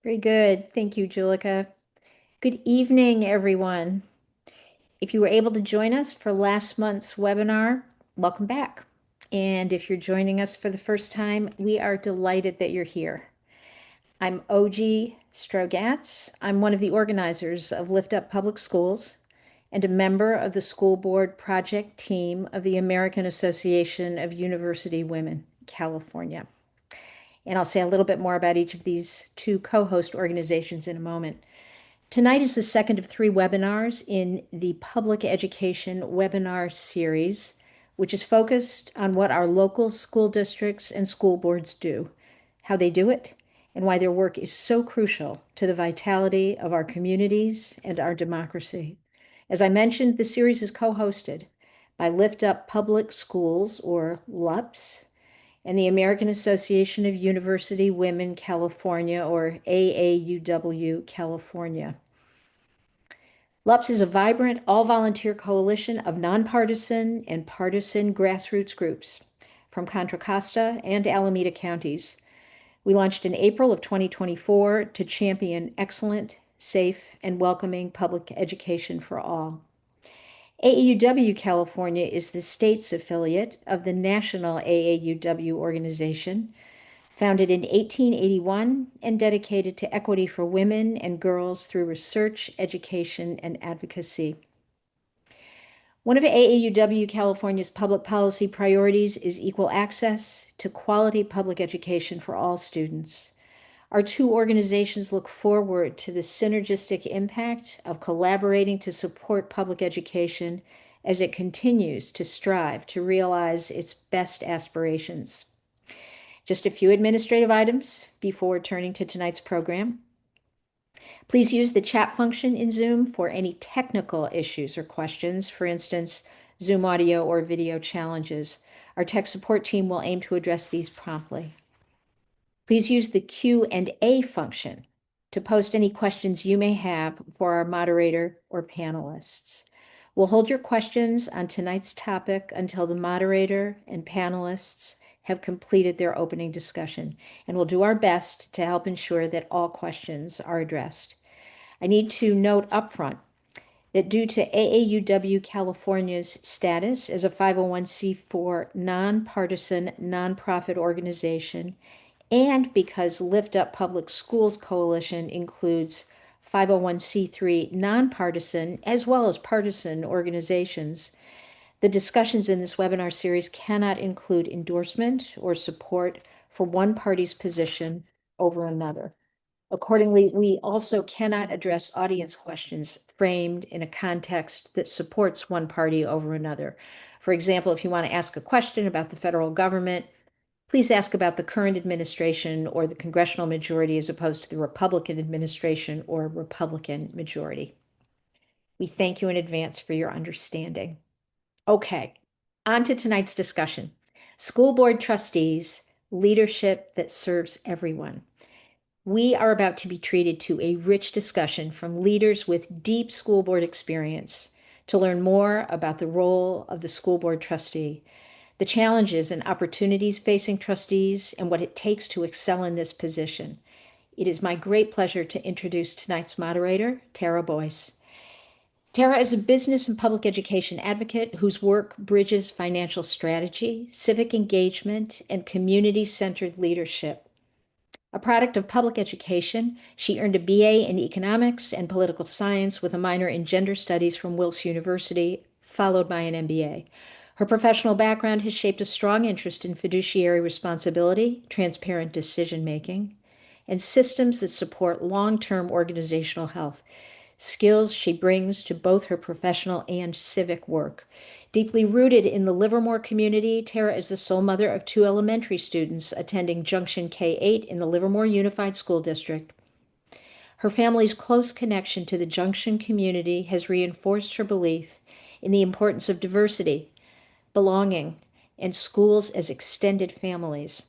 Very good. Thank you, Julika. Good evening, everyone. If you were able to join us for last month's webinar, welcome back. And if you're joining us for the first time, we are delighted that you're here. I'm OG Strogatz. I'm one of the organizers of Lift Up Public Schools and a member of the school board project team of the American Association of University Women, California. And I'll say a little bit more about each of these two co-host organizations in a moment. Tonight is the second of three webinars in the Public Education webinar series, which is focused on what our local school districts and school boards do, how they do it, and why their work is so crucial to the vitality of our communities and our democracy. As I mentioned, the series is co-hosted by Lift Up Public Schools, or LUPS, and the American Association of University Women California, or AAUW California. LUPS is a vibrant, all-volunteer coalition of nonpartisan and partisan grassroots groups from Contra Costa and Alameda counties. We launched in April of 2024 to champion excellent, safe, and welcoming public education for all. AAUW California is the state's affiliate of the national AAUW organization, founded in 1881 and dedicated to equity for women and girls through research, education, and advocacy. One of AAUW California's public policy priorities is equal access to quality public education for all students. Our two organizations look forward to the synergistic impact of collaborating to support public education as it continues to strive to realize its best aspirations. Just a few administrative items before turning to tonight's program. Please use the chat function in Zoom for any technical issues or questions, for instance, Zoom audio or video challenges. Our tech support team will aim to address these promptly. Please use the Q&A function to post any questions you may have for our moderator or panelists. We'll hold your questions on tonight's topic until the moderator and panelists have completed their opening discussion, and we'll do our best to help ensure that all questions are addressed. I need to note upfront that due to AAUW California's status as a 501c4 nonpartisan nonprofit organization, and because Lift Up Public Schools Coalition includes 501c3 nonpartisan as well as partisan organizations, the discussions in this webinar series cannot include endorsement or support for one party's position over another. Accordingly, we also cannot address audience questions framed in a context that supports one party over another. For example, if you want to ask a question about the federal government, please ask about the current administration or the congressional majority as opposed to the Republican administration or Republican majority. We thank you in advance for your understanding. Okay, on to tonight's discussion. School board trustees, leadership that serves everyone. We are about to be treated to a rich discussion from leaders with deep school board experience to learn more about the role of the school board trustee, the challenges and opportunities facing trustees, and what it takes to excel in this position. It is my great pleasure to introduce tonight's moderator, Tara Boyce. Tara is a business and public education advocate whose work bridges financial strategy, civic engagement, and community-centered leadership. A product of public education, she earned a BA in economics and political science with a minor in gender studies from Wilkes University, followed by an MBA. Her professional background has shaped a strong interest in fiduciary responsibility, transparent decision-making, and systems that support long-term organizational health, skills she brings to both her professional and civic work. Deeply rooted in the Livermore community, Tara is the sole mother of two elementary students attending Junction K-8 in the Livermore Unified School District. Her family's close connection to the Junction community has reinforced her belief in the importance of diversity, belonging, and schools as extended families.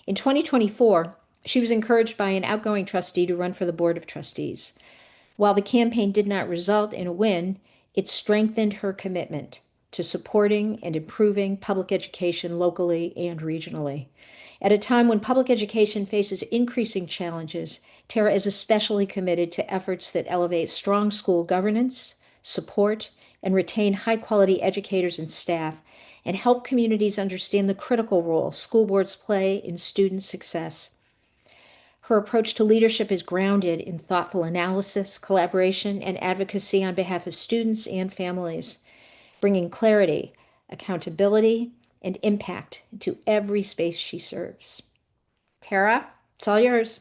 In 2024, she was encouraged by an outgoing trustee to run for the Board of Trustees. While the campaign did not result in a win, it strengthened her commitment to supporting and improving public education locally and regionally. At a time when public education faces increasing challenges, Tara is especially committed to efforts that elevate strong school governance, support, and retain high-quality educators and staff, and help communities understand the critical role school boards play in student success. Her approach to leadership is grounded in thoughtful analysis, collaboration, and advocacy on behalf of students and families, bringing clarity, accountability, and impact to every space she serves. Tara, it's all yours.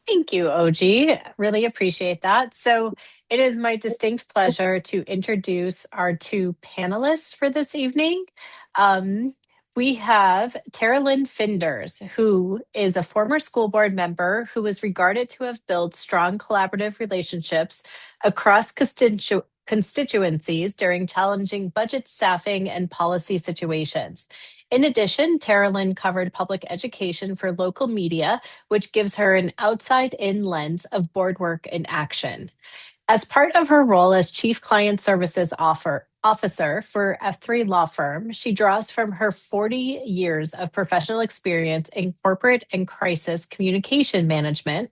Thank you, OG. Really appreciate that. So, it is my distinct pleasure to introduce our two panelists for this evening. Um, we have Tara Lynn Finders, who is a former school board member who is regarded to have built strong collaborative relationships across constituencies during challenging budget, staffing, and policy situations. In addition, Tara Lynn covered public education for local media, which gives her an outside in lens of board work in action. As part of her role as Chief Client Services Officer for F3 Law Firm, she draws from her 40 years of professional experience in corporate and crisis communication management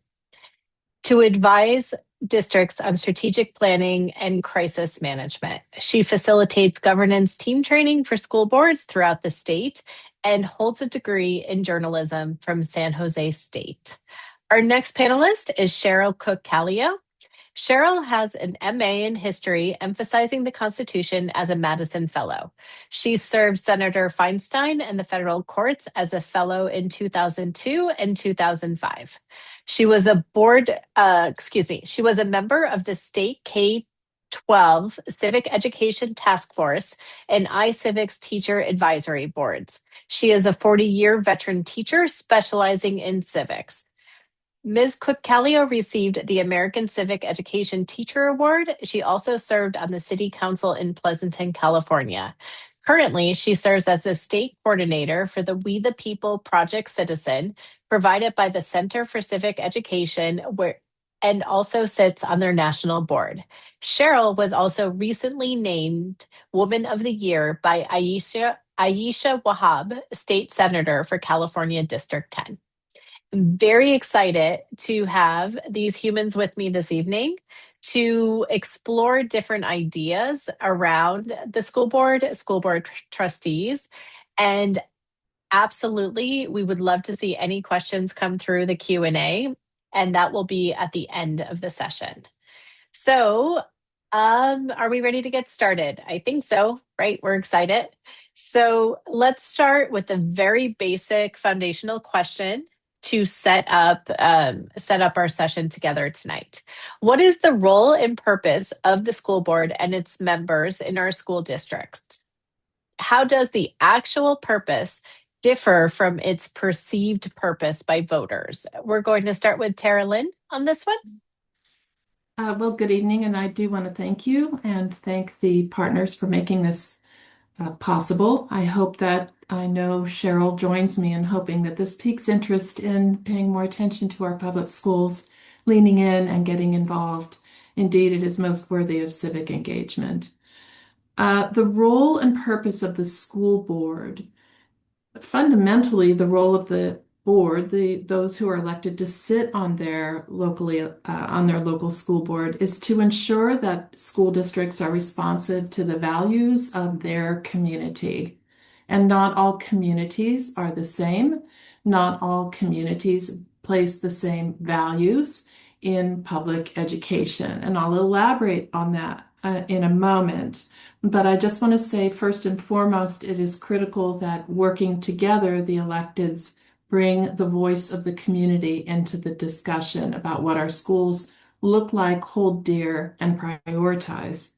to advise districts on strategic planning and crisis management. She facilitates governance team training for school boards throughout the state and holds a degree in journalism from San Jose State. Our next panelist is Cheryl Cook-Callio. Cheryl has an MA in history, emphasizing the Constitution as a Madison Fellow. She served Senator Feinstein in the federal courts as a fellow in 2002 and 2005. She was she was a member of the state K-12 Civic Education Task Force and iCivics Teacher Advisory Boards. She is a 40-year veteran teacher specializing in civics. Ms. Cook-Callio received the American Civic Education Teacher Award. She also served on the City Council in Pleasanton, California. Currently, she serves as the state coordinator for the We the People Project Citizen, provided by the Center for Civic Education, and also sits on their national board. Cheryl was also recently named Woman of the Year by Aisha Wahab, state senator for California District 10. Very excited to have these humans with me this evening to explore different ideas around the school board trustees, and absolutely, we would love to see any questions come through the Q&A, and that will be at the end of the session. So, are we ready to get started? I think so, right? We're excited. So let's start with a very basic foundational question to set up our session together tonight. What is the role and purpose of the school board and its members in our school districts? How does the actual purpose differ from its perceived purpose by voters? We're going to start with Tara Lynn on this one. Well, good evening, and I do want to thank you and thank the partners for making this possible. I know Cheryl joins me in hoping that this piques interest in paying more attention to our public schools, leaning in and getting involved. Indeed, it is most worthy of civic engagement. The role and purpose of the school board. Fundamentally, the role of the board, those who are elected to sit on their local school board, is to ensure that school districts are responsive to the values of their community. And not all communities are the same. Not all communities place the same values in public education. And I'll elaborate on that in a moment. But I just want to say, first and foremost, it is critical that working together, the electeds bring the voice of the community into the discussion about what our schools look like, hold dear, and prioritize.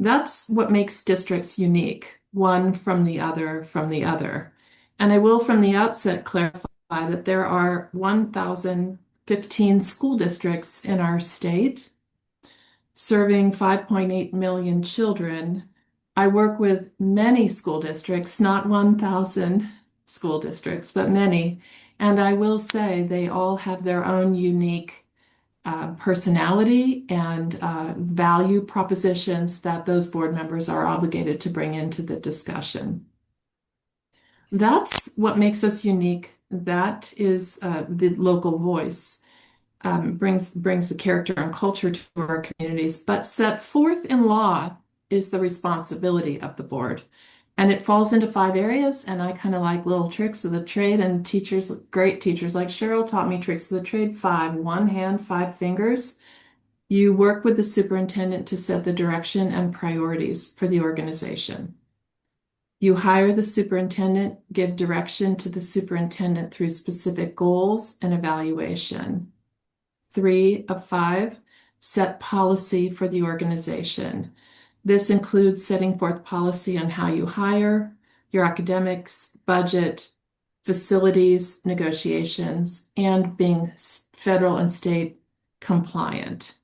That's what makes districts unique, one from the other, from the other. And I will from the outset clarify that there are 1,015 school districts in our state, serving 5.8 million children. I work with many school districts, not 1,000 school districts, but many. And I will say they all have their own unique personality and value propositions that those board members are obligated to bring into the discussion. That's what makes us unique. That is the local voice. brings the character and culture to our communities. But set forth in law is the responsibility of the board. And it falls into 5 areas. And I kind of like little tricks of the trade. And teachers, great teachers like Cheryl taught me tricks of the trade. 5, 1 hand, 5 fingers. You work with the superintendent to set the direction and priorities for the organization. You hire the superintendent, give direction to the superintendent through specific goals and evaluation. 3 of 5, set policy for the organization. This includes setting forth policy on how you hire, your academics, budget, facilities, negotiations, and being federal and state compliant.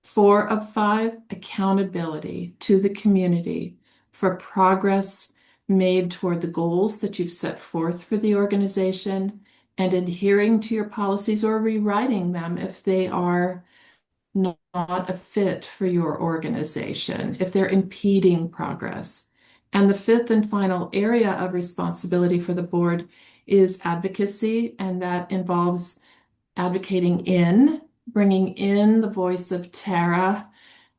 4 of 5, accountability to the community for progress made toward the goals that you've set forth for the organization and adhering to your policies or rewriting them if they are not a fit for your organization, if they're impeding progress. And the 5th and final area of responsibility for the board is advocacy, and that involves bringing in the voice of Tara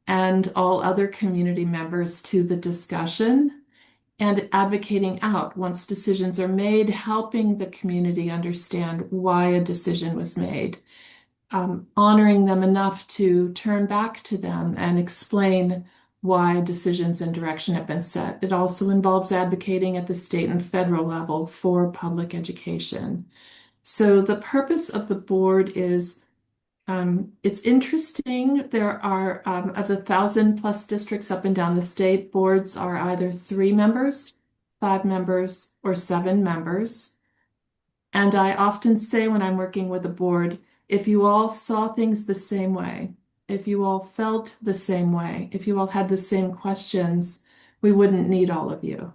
and all other community members to the discussion, and advocating out once decisions are made, helping the community understand why a decision was made, honoring them enough to turn back to them and explain why decisions and direction have been set. It also involves advocating at the state and federal level for public education. So the purpose of the board is it's interesting. There are, of the 1,000+ districts up and down the state, boards are either 3 members, 5 members, or 7 members. And I often say when I'm working with a board, if you all saw things the same way, if you all felt the same way, if you all had the same questions, we wouldn't need all of you.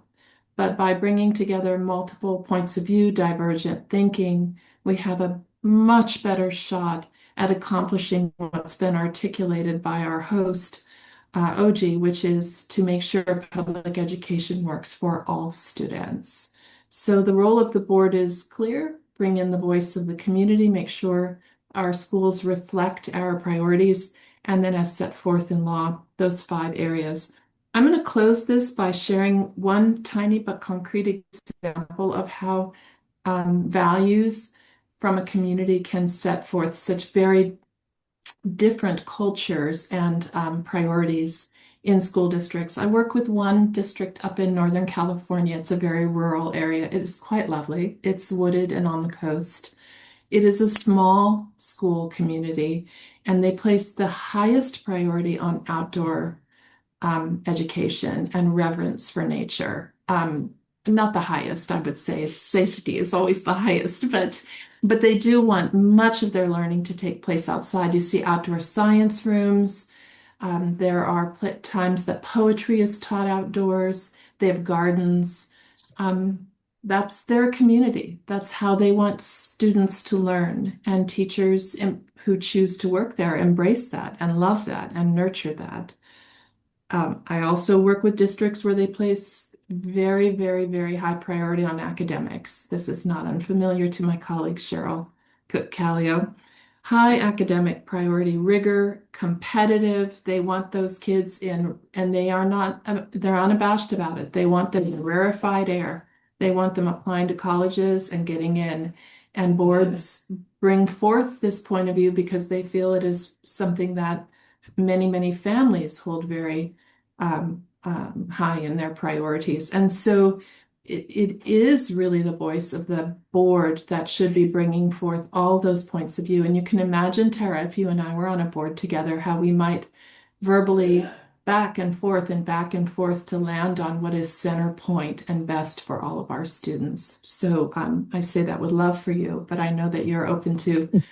But by bringing together multiple points of view, divergent thinking, we have a much better shot at accomplishing what's been articulated by our host, OG, which is to make sure public education works for all students. So the role of the board is clear: bring in the voice of the community, make sure our schools reflect our priorities, and then as set forth in law, those 5 areas. I'm going to close this by sharing one tiny but concrete example of how values from a community can set forth such very different cultures and priorities in school districts. I work with one district up in Northern California. It's a very rural area. It is quite lovely. It's wooded and on the coast. It is a small school community, and they place the highest priority on outdoor education and reverence for nature. Not the highest, I would say. Safety is always the highest, but they do want much of their learning to take place outside. You see outdoor science rooms. There are times that poetry is taught outdoors. They have gardens. That's their community. That's how they want students to learn. And teachers who choose to work there embrace that and love that and nurture that. I also work with districts where they place very, very, very high priority on academics. This is not unfamiliar to my colleague Cheryl Cook-Callio. High academic priority, rigor, competitive. They want those kids in, and they are not, they're unabashed about it. They want them in rarefied air. They want them applying to colleges and getting in. And boards bring forth this point of view because they feel it is something that many, many families hold very high in their priorities. And so it is really the voice of the board that should be bringing forth all those points of view. And you can imagine, Tara, if you and I were on a board together, how we might verbally back and forth to land on what is center point and best for all of our students. So I say that with love for you, but I know that you're open to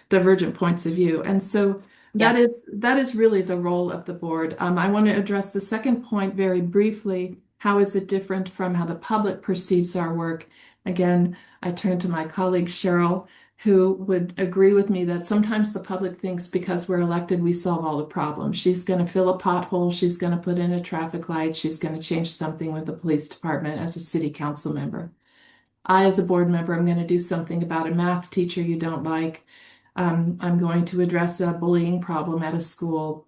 divergent points of view. And so Yes. that is really the role of the board. I want to address the second point very briefly. How is it different from how the public perceives our work? Again, I turn to my colleague Cheryl, who would agree with me that sometimes the public thinks because we're elected, we solve all the problems. She's going to fill a pothole. She's going to put in a traffic light. She's going to change something with the police department as a city council member. I, as a board member, I'm going to do something about a math teacher you don't like. I'm going to address a bullying problem at a school.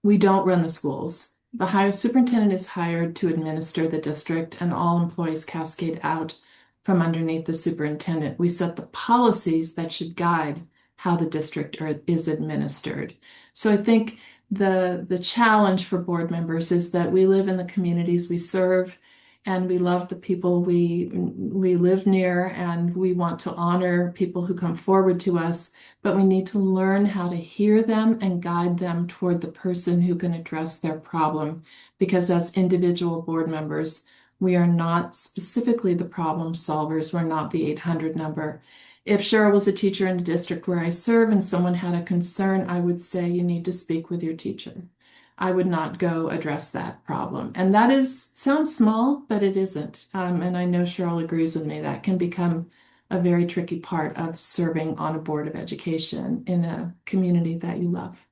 We don't run the schools. The higher superintendent is hired to administer the district, and all employees cascade out from underneath the superintendent. We set the policies that should guide how the district is administered. So I think the challenge for board members is that we live in the communities we serve, and we love the people we live near, and we want to honor people who come forward to us, but we need to learn how to hear them and guide them toward the person who can address their problem. Because as individual board members, we are not specifically the problem solvers. We're not the 800 number. If Cheryl was a teacher in the district where I serve and someone had a concern, I would say you need to speak with your teacher. I would not go address that problem. And that sounds small, but it isn't. And I know Cheryl agrees with me. That can become a very tricky part of serving on a board of education in a community that you love.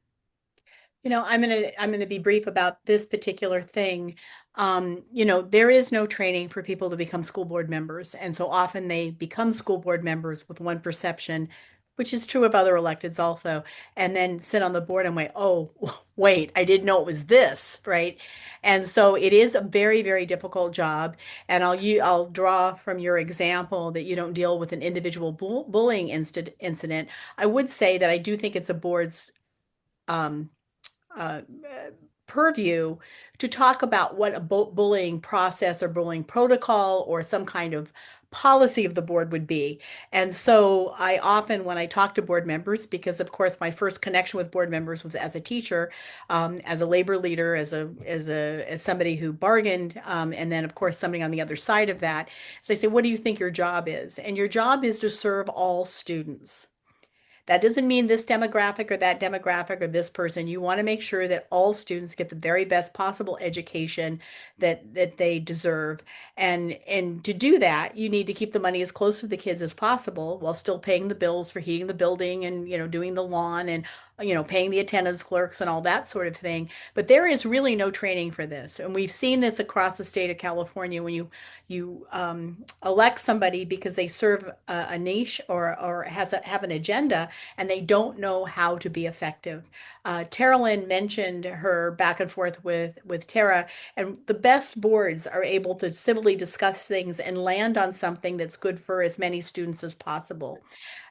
I'm gonna be brief about this particular thing. There is no training for people to become school board members, and so often they become school board members with one perception, which is true of other electeds also, and then sit on the board and wait, oh, wait, I didn't know it was this, right? And so it is a very, very difficult job. And I'll draw from your example that you don't deal with an individual bullying incident. I would say that I do think it's a board's um, uh, purview to talk about what a bullying process or bullying protocol or some kind of policy of the board would be. And so I often, when I talk to board members, because of course my first connection with board members was as a teacher, as a labor leader, as somebody who bargained, and then of course somebody on the other side of that. So I say, what do you think your job is? And your job is to serve all students. That doesn't mean this demographic or that demographic or this person. You want to make sure that all students get the very best possible education that they deserve. And to do that, you need to keep the money as close to the kids as possible while still paying the bills for heating the building and doing the lawn and paying the attendance clerks and all that sort of thing. But there is really no training for this. And we've seen this across the state of California when you elect somebody because they serve a niche or have an agenda and they don't know how to be effective. Tara Lynn mentioned her back and forth with Tara, and the best boards are able to civilly discuss things and land on something that's good for as many students as possible.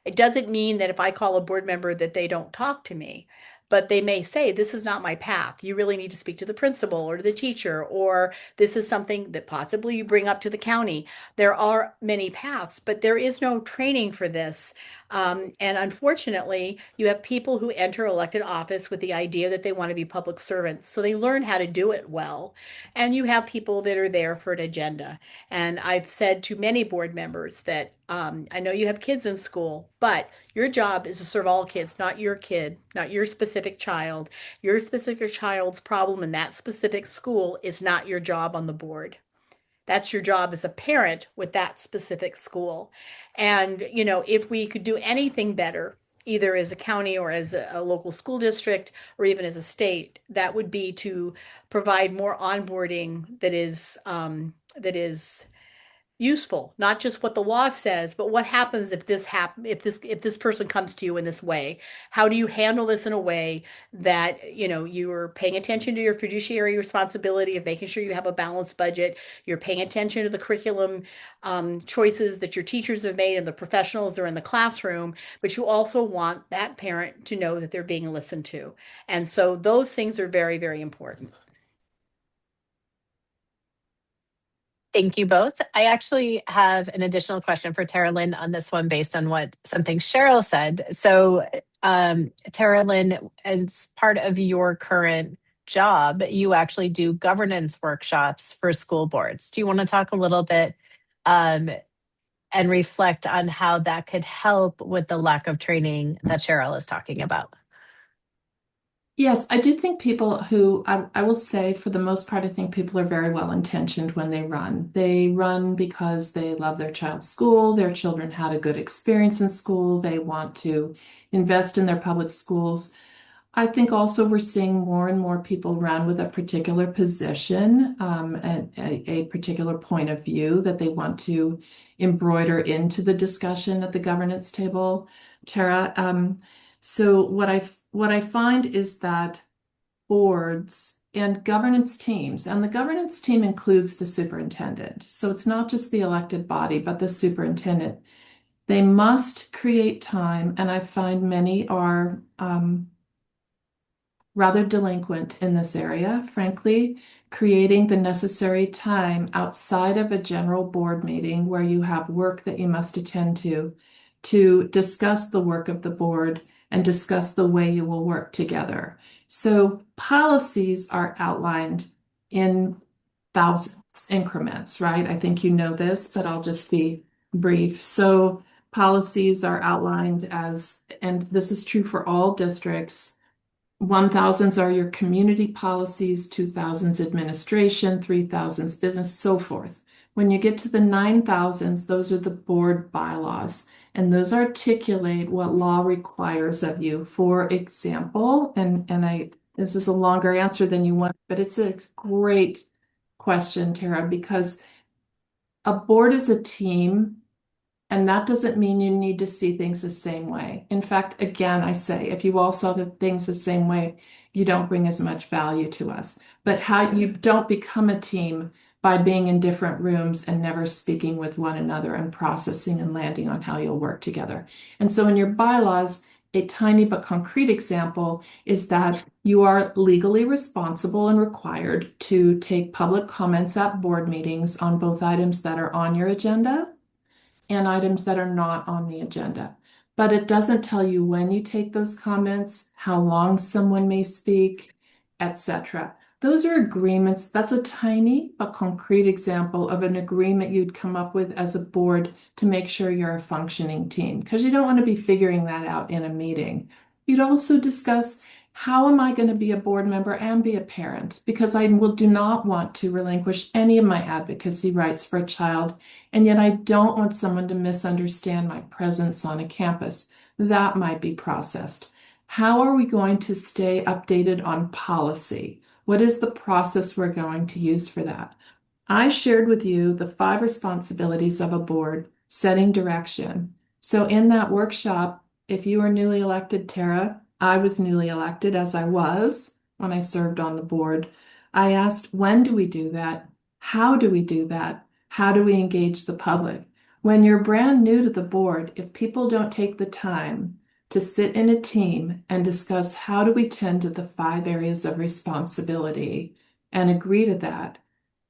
It doesn't mean that if I call a board member that they don't talk to me, but they may say, this is not my path. You really need to speak to the principal or to the teacher, or this is something that possibly you bring up to the county. There are many paths, but there is no training for this. And unfortunately, you have people who enter elected office with the idea that they want to be public servants. So they learn how to do it well. And you have people that are there for an agenda. And I've said to many board members that I know you have kids in school, but your job is to serve all kids, not your kid, not your specific child. Your specific child's problem in that specific school is not your job on the board. That's your job as a parent with that specific school. And, if we could do anything better, either as a county or as a local school district or even as a state, that would be to provide more onboarding that is useful, not just what the law says, but what happens if this person comes to you in this way. How do you handle this in a way that you're paying attention to your fiduciary responsibility of making sure you have a balanced budget, you're paying attention to the curriculum choices that your teachers have made and the professionals are in the classroom, but you also want that parent to know that they're being listened to. And so those things are very, very important. Thank you both. I actually have an additional question for Tara Lynn on this one based on what something Cheryl said. So, Tara Lynn, as part of your current job, you actually do governance workshops for school boards. Do you want to talk a little bit and reflect on how that could help with the lack of training that Cheryl is talking about? Yes, I do think people who, I will say for the most part, I think people are very well intentioned when they run. They run because they love their child's school, their children had a good experience in school, they want to invest in their public schools. I think also we're seeing more and more people run with a particular position, and a particular point of view that they want to embroider into the discussion at the governance table, Tara. So what I find is that boards and governance teams, and the governance team includes the superintendent. So it's not just the elected body, but the superintendent. They must create time, and I find many are rather delinquent in this area, frankly, creating the necessary time outside of a general board meeting where you have work that you must attend to discuss the work of the board and discuss the way you will work together. So policies are outlined in thousands increments, right? I think you know this, but I'll just be brief. So policies are outlined as, and this is true for all districts. 1000s are your community policies, 2000s administration, 3000s business, so forth. When you get to the 9000s, those are the board bylaws, and those articulate what law requires of you. For example, this is a longer answer than you want, but it's a great question, Tara, because a board is a team. And that doesn't mean you need to see things the same way. In fact, again, I say, if you all saw the things the same way, you don't bring as much value to us. But how you don't become a team by being in different rooms and never speaking with one another and processing and landing on how you'll work together. And so in your bylaws, a tiny but concrete example is that you are legally responsible and required to take public comments at board meetings on both items that are on your agenda and items that are not on the agenda. But it doesn't tell you when you take those comments, how long someone may speak, etc. Those are agreements. That's a tiny but concrete example of an agreement you'd come up with as a board to make sure you're a functioning team, because you don't want to be figuring that out in a meeting. You'd also discuss, how am I going to be a board member and be a parent? Because I do not want to relinquish any of my advocacy rights for a child, and yet I don't want someone to misunderstand my presence on a campus. That might be processed. How are we going to stay updated on policy? What is the process we're going to use for that? I shared with you the 5 responsibilities of a board, setting direction. So in that workshop, if you were newly elected, Tara, I was newly elected, as I was when I served on the board. I asked, when do we do that? How do we do that? How do we engage the public? When you're brand new to the board, if people don't take the time to sit in a team and discuss, how do we tend to the 5 areas of responsibility and agree to that,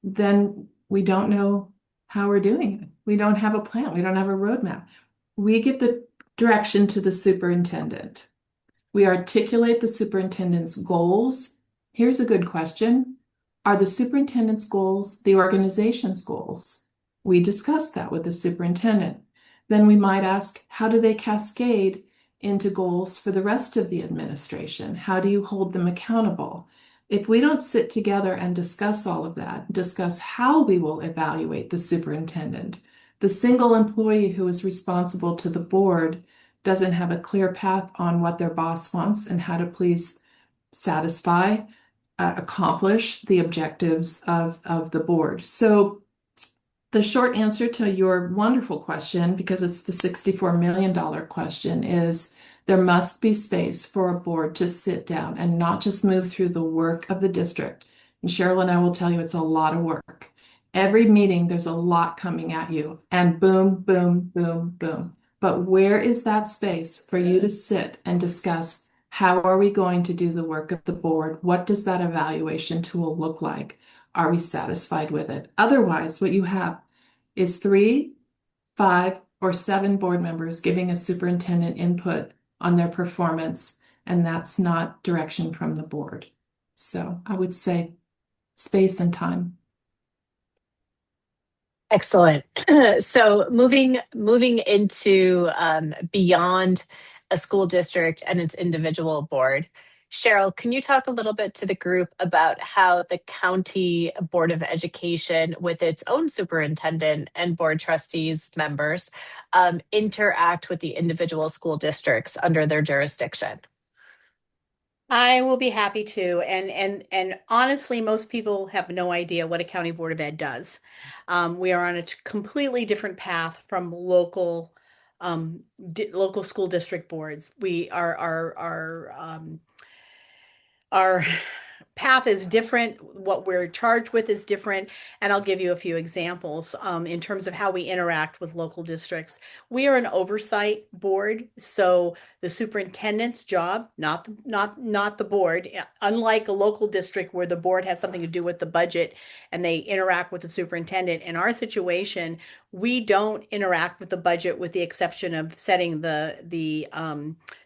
then we don't know how we're doing it. We don't have a plan. We don't have a roadmap. We give the direction to the superintendent. We articulate the superintendent's goals. Here's a good question. Are the superintendent's goals the organization's goals? We discuss that with the superintendent. Then we might ask, how do they cascade into goals for the rest of the administration? How do you hold them accountable? If we don't sit together and discuss all of that, discuss how we will evaluate the superintendent, the single employee who is responsible to the board doesn't have a clear path on what their boss wants and how to please satisfy, accomplish the objectives of the board. So the short answer to your wonderful question, because it's the $64 million question, is there must be space for a board to sit down and not just move through the work of the district. And Cheryl and I will tell you it's a lot of work. Every meeting, there's a lot coming at you, and boom, boom, boom, boom. But where is that space for you to sit and discuss, how are we going to do the work of the board? What does that evaluation tool look like? Are we satisfied with it? Otherwise, what you have is 3, 5, or 7 board members giving a superintendent input on their performance, and that's not direction from the board. So I would say space and time. Excellent. So moving into beyond a school district and its individual board, Cheryl, can you talk a little bit to the group about how the county board of education, with its own superintendent and board trustees members, interact with the individual school districts under their jurisdiction? I will be happy to. And honestly, most people have no idea what a county board of ed does. We are on a completely different path from local school district boards. We our path is different. What we're charged with is different. And I'll give you a few examples in terms of how we interact with local districts. We are an oversight board, so the superintendent's job, not the board. Unlike a local district where the board has something to do with the budget and they interact with the superintendent. In our situation, we don't interact with the budget with the exception of setting the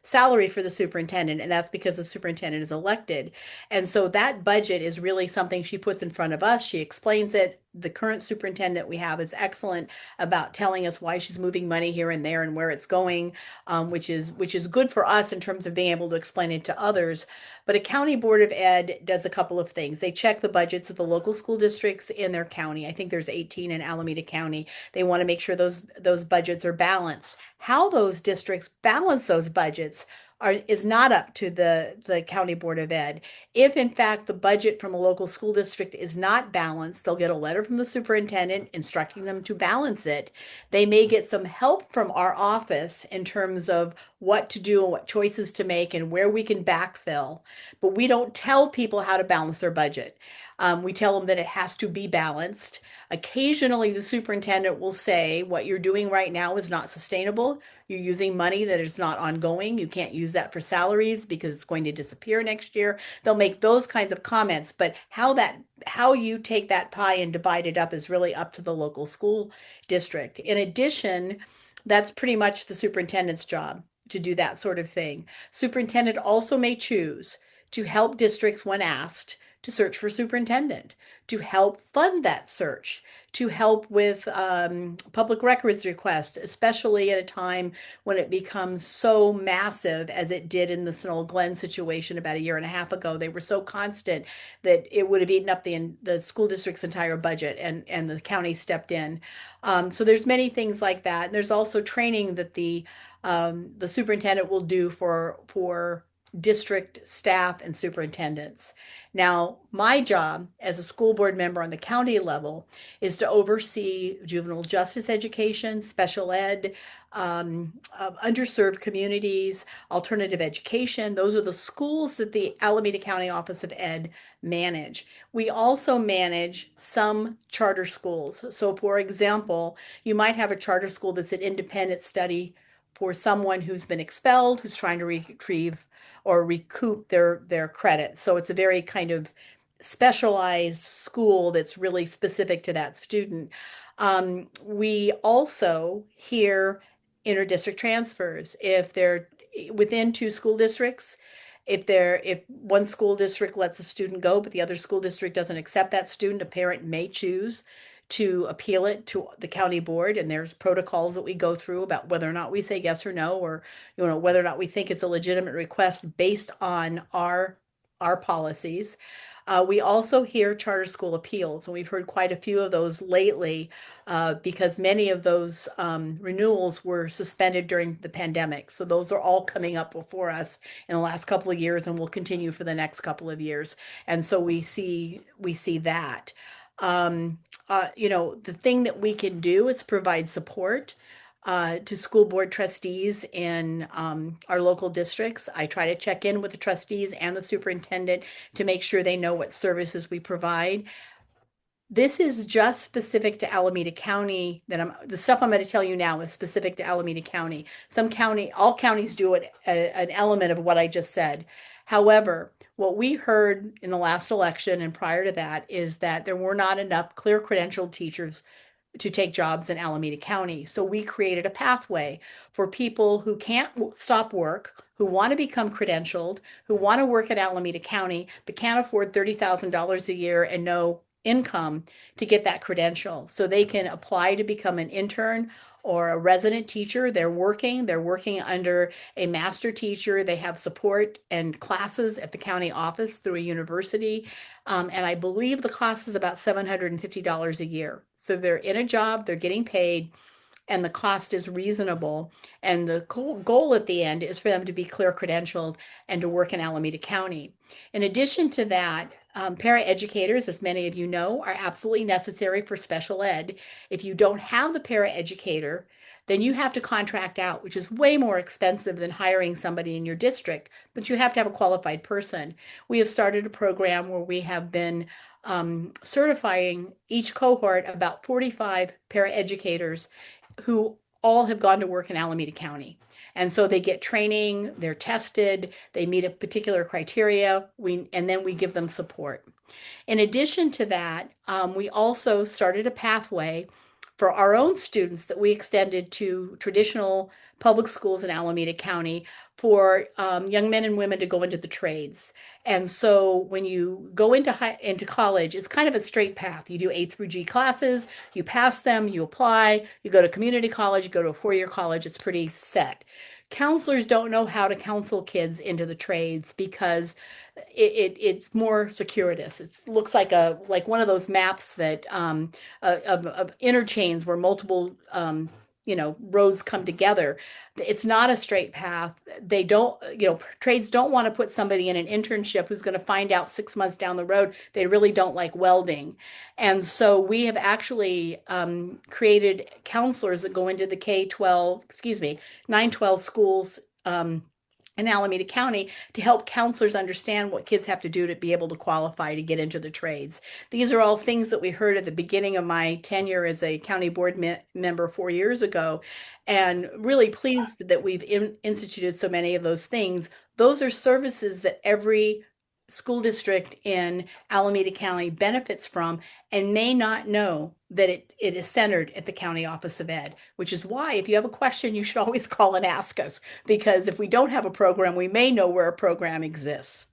salary for the superintendent, and that's because the superintendent is elected. And so that budget is really something she puts in front of us. She explains it. The current superintendent we have is excellent about telling us why she's moving money here and there and where it's going, which is good for us in terms of being able to explain it to others. But a county board of ed does a couple of things. They check the budgets of the local school districts in their county. I think there's 18 in Alameda County. They want to make sure those budgets are balanced. How those districts balance those budgets is not up to the county board of ed. If in fact the budget from a local school district is not balanced, they'll get a letter from the superintendent instructing them to balance it. They may get some help from our office in terms of what to do and what choices to make and where we can backfill. But we don't tell people how to balance their budget. We tell them that it has to be balanced. Occasionally, the superintendent will say, what you're doing right now is not sustainable. You're using money that is not ongoing. You can't use that for salaries because it's going to disappear next year. They'll make those kinds of comments, but how you take that pie and divide it up is really up to the local school district. In addition, that's pretty much the superintendent's job to do that sort of thing. Superintendent also may choose to help districts when asked to search for superintendent, to help fund that search, to help with public records requests, especially at a time when it becomes so massive as it did in the Sunol Glen situation about a year and a half ago. They were so constant that it would have eaten up the school district's entire budget, and the county stepped in. So there's many things like that. And there's also training that the superintendent will do for district staff and superintendents. Now, my job as a school board member on the county level is to oversee juvenile justice education, special ed, underserved communities, alternative education. Those are the schools that the Alameda County Office of Ed manage. We also manage some charter schools. So, for example, you might have a charter school that's an independent study for someone who's been expelled, who's trying to retrieve or recoup their credit. So it's a very kind of specialized school that's really specific to that student. We also hear interdistrict transfers if they're within two school districts. If one school district lets a student go, but the other school district doesn't accept that student, a parent may choose to appeal it to the county board, and there's protocols that we go through about whether or not we say yes or no, or whether or not we think it's a legitimate request based on our policies. We also hear charter school appeals, and we've heard quite a few of those lately because many of those renewals were suspended during the pandemic. So those are all coming up before us in the last couple of years and will continue for the next couple of years. And so we see that. The thing that we can do is provide support to school board trustees in our local districts. I try to check in with the trustees and the superintendent to make sure they know what services we provide. This is just specific to Alameda County the stuff I'm going to tell you now is specific to Alameda County. All counties do an element of what I just said. However, what we heard in the last election and prior to that is that there were not enough clear credentialed teachers to take jobs in Alameda County. So we created a pathway for people who can't stop work, who want to become credentialed, who want to work at Alameda County, but can't afford $30,000 a year and no income to get that credential. So they can apply to become an intern or a resident teacher. They're working under a master teacher. They have support and classes at the county office through a university. And I believe the cost is about $750 a year. So they're in a job, they're getting paid. and the cost is reasonable. And the goal at the end is for them to be clear credentialed and to work in Alameda County. In addition to that, paraeducators, as many of you know, are absolutely necessary for special ed. If you don't have the paraeducator, then you have to contract out, which is way more expensive than hiring somebody in your district, but you have to have a qualified person. We have started a program where we have been certifying each cohort about 45 paraeducators who all have gone to work in Alameda County. And so they get training, they're tested, they meet a particular criteria, and then we give them support. In addition to that, we also started a pathway for our own students that we extended to traditional public schools in Alameda County for young men and women to go into the trades. And so when you go into college, it's kind of a straight path. You do A through G classes, you pass them, you apply, you go to community college, you go to a four-year college. It's pretty set. Counselors don't know how to counsel kids into the trades because it's more circuitous. It looks like one of those maps that of interchains where multiple roads come together. It's not a straight path. They don't, trades don't want to put somebody in an internship who's going to find out 6 months down the road they really don't like welding. And so we have actually created counselors that go into the K-12, excuse me, 9-12 schools in Alameda County to help counselors understand what kids have to do to be able to qualify to get into the trades. These are all things that we heard at the beginning of my tenure as a county board member 4 years ago, and really pleased that we've instituted so many of those things. Those are services that every school district in Alameda County benefits from and may not know that it is centered at the County Office of Ed, which is why if you have a question, you should always call and ask us, because if we don't have a program, we may know where a program exists.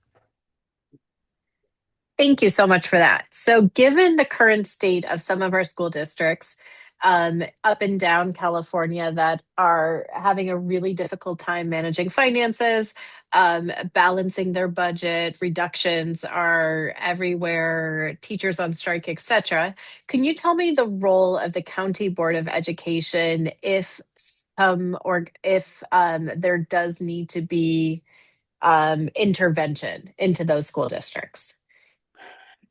Thank you so much for that. So, given the current state of some of our school districts up and down California that are having a really difficult time managing finances, balancing their budget, reductions are everywhere, teachers on strike, etc. Can you tell me the role of the County Board of Education if or if there does need to be intervention into those school districts?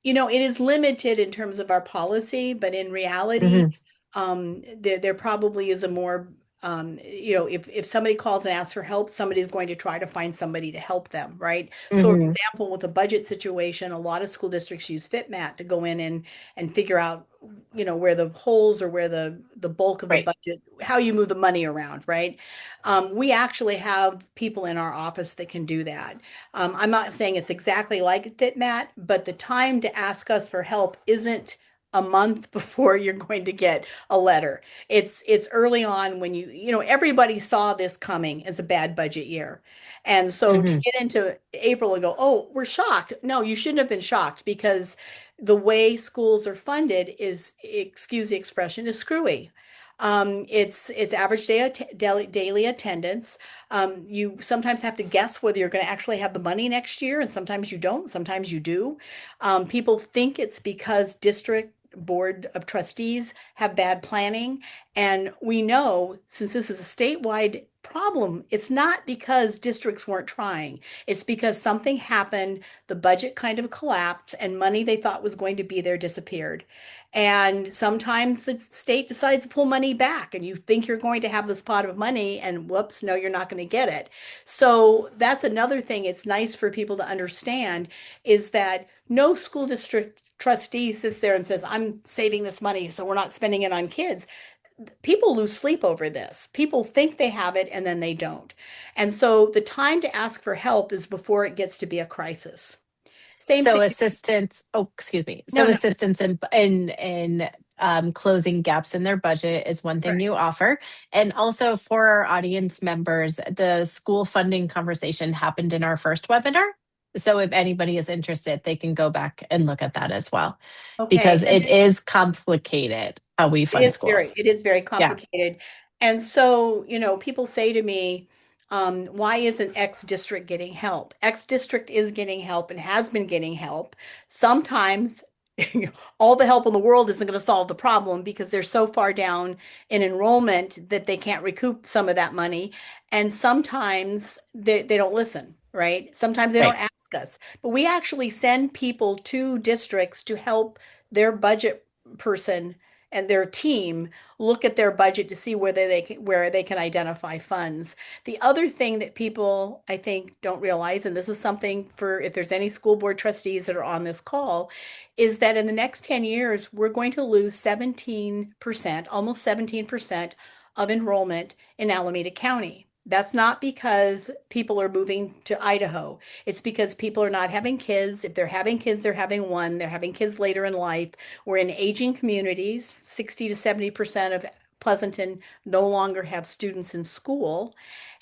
It is limited in terms of our policy, but in reality, Hmm. there probably is a more, if somebody calls and asks for help, somebody's going to try to find somebody to help them, right? So, for Hmm. example, with a budget situation, a lot of school districts use FitMat to go in and figure out, where the holes or where the bulk of the Right. budget, how you move the money around, right? We actually have people in our office that can do that. I'm not saying it's exactly like FitMat, but the time to ask us for help isn't a month before you're going to get a letter. It's early on when everybody saw this coming as a bad budget year. And so to Hmm. get into April and go, "Oh, we're shocked." No, you shouldn't have been shocked because the way schools are funded is, excuse the expression, is screwy. It's average daily attendance. You sometimes have to guess whether you're going to actually have the money next year, and sometimes you don't, sometimes you do. People think it's because district board of trustees have bad planning. And we know, since this is a statewide problem, it's not because districts weren't trying. It's because something happened, the budget kind of collapsed, and money they thought was going to be there disappeared. And sometimes the state decides to pull money back, and you think you're going to have this pot of money, and whoops, no, you're not going to get it. So that's another thing it's nice for people to understand is that no school district trustee sits there and says, "I'm saving this money, so we're not spending it on kids." People lose sleep over this. People think they have it and then they don't. And so the time to ask for help is before it gets to be a crisis. Same So thing. assistance, oh, excuse me. No, So no, assistance in closing gaps in their budget is one thing right. you offer. And also for our audience members, the school funding conversation happened in our first webinar. So if anybody is interested, they can go back and look at that as well, because Okay. And it is complicated how we fund schools. it is very Yeah. complicated. And so, people say to me, why isn't X district getting help? X district is getting help and has been getting help. Sometimes all the help in the world isn't going to solve the problem because they're so far down in enrollment that they can't recoup some of that money. And sometimes they don't listen, right? Sometimes they don't Right. ask us, but we actually send people to districts to help their budget person and their team look at their budget to see where they can identify funds. The other thing that people I think don't realize, and this is something for if there's any school board trustees that are on this call, is that in the next 10 years, we're going to lose 17%, almost 17% of enrollment in Alameda County. That's not because people are moving to Idaho. It's because people are not having kids. If they're having kids, they're having one. They're having kids later in life. We're in aging communities. 60 to 70% of Pleasanton no longer have students in school.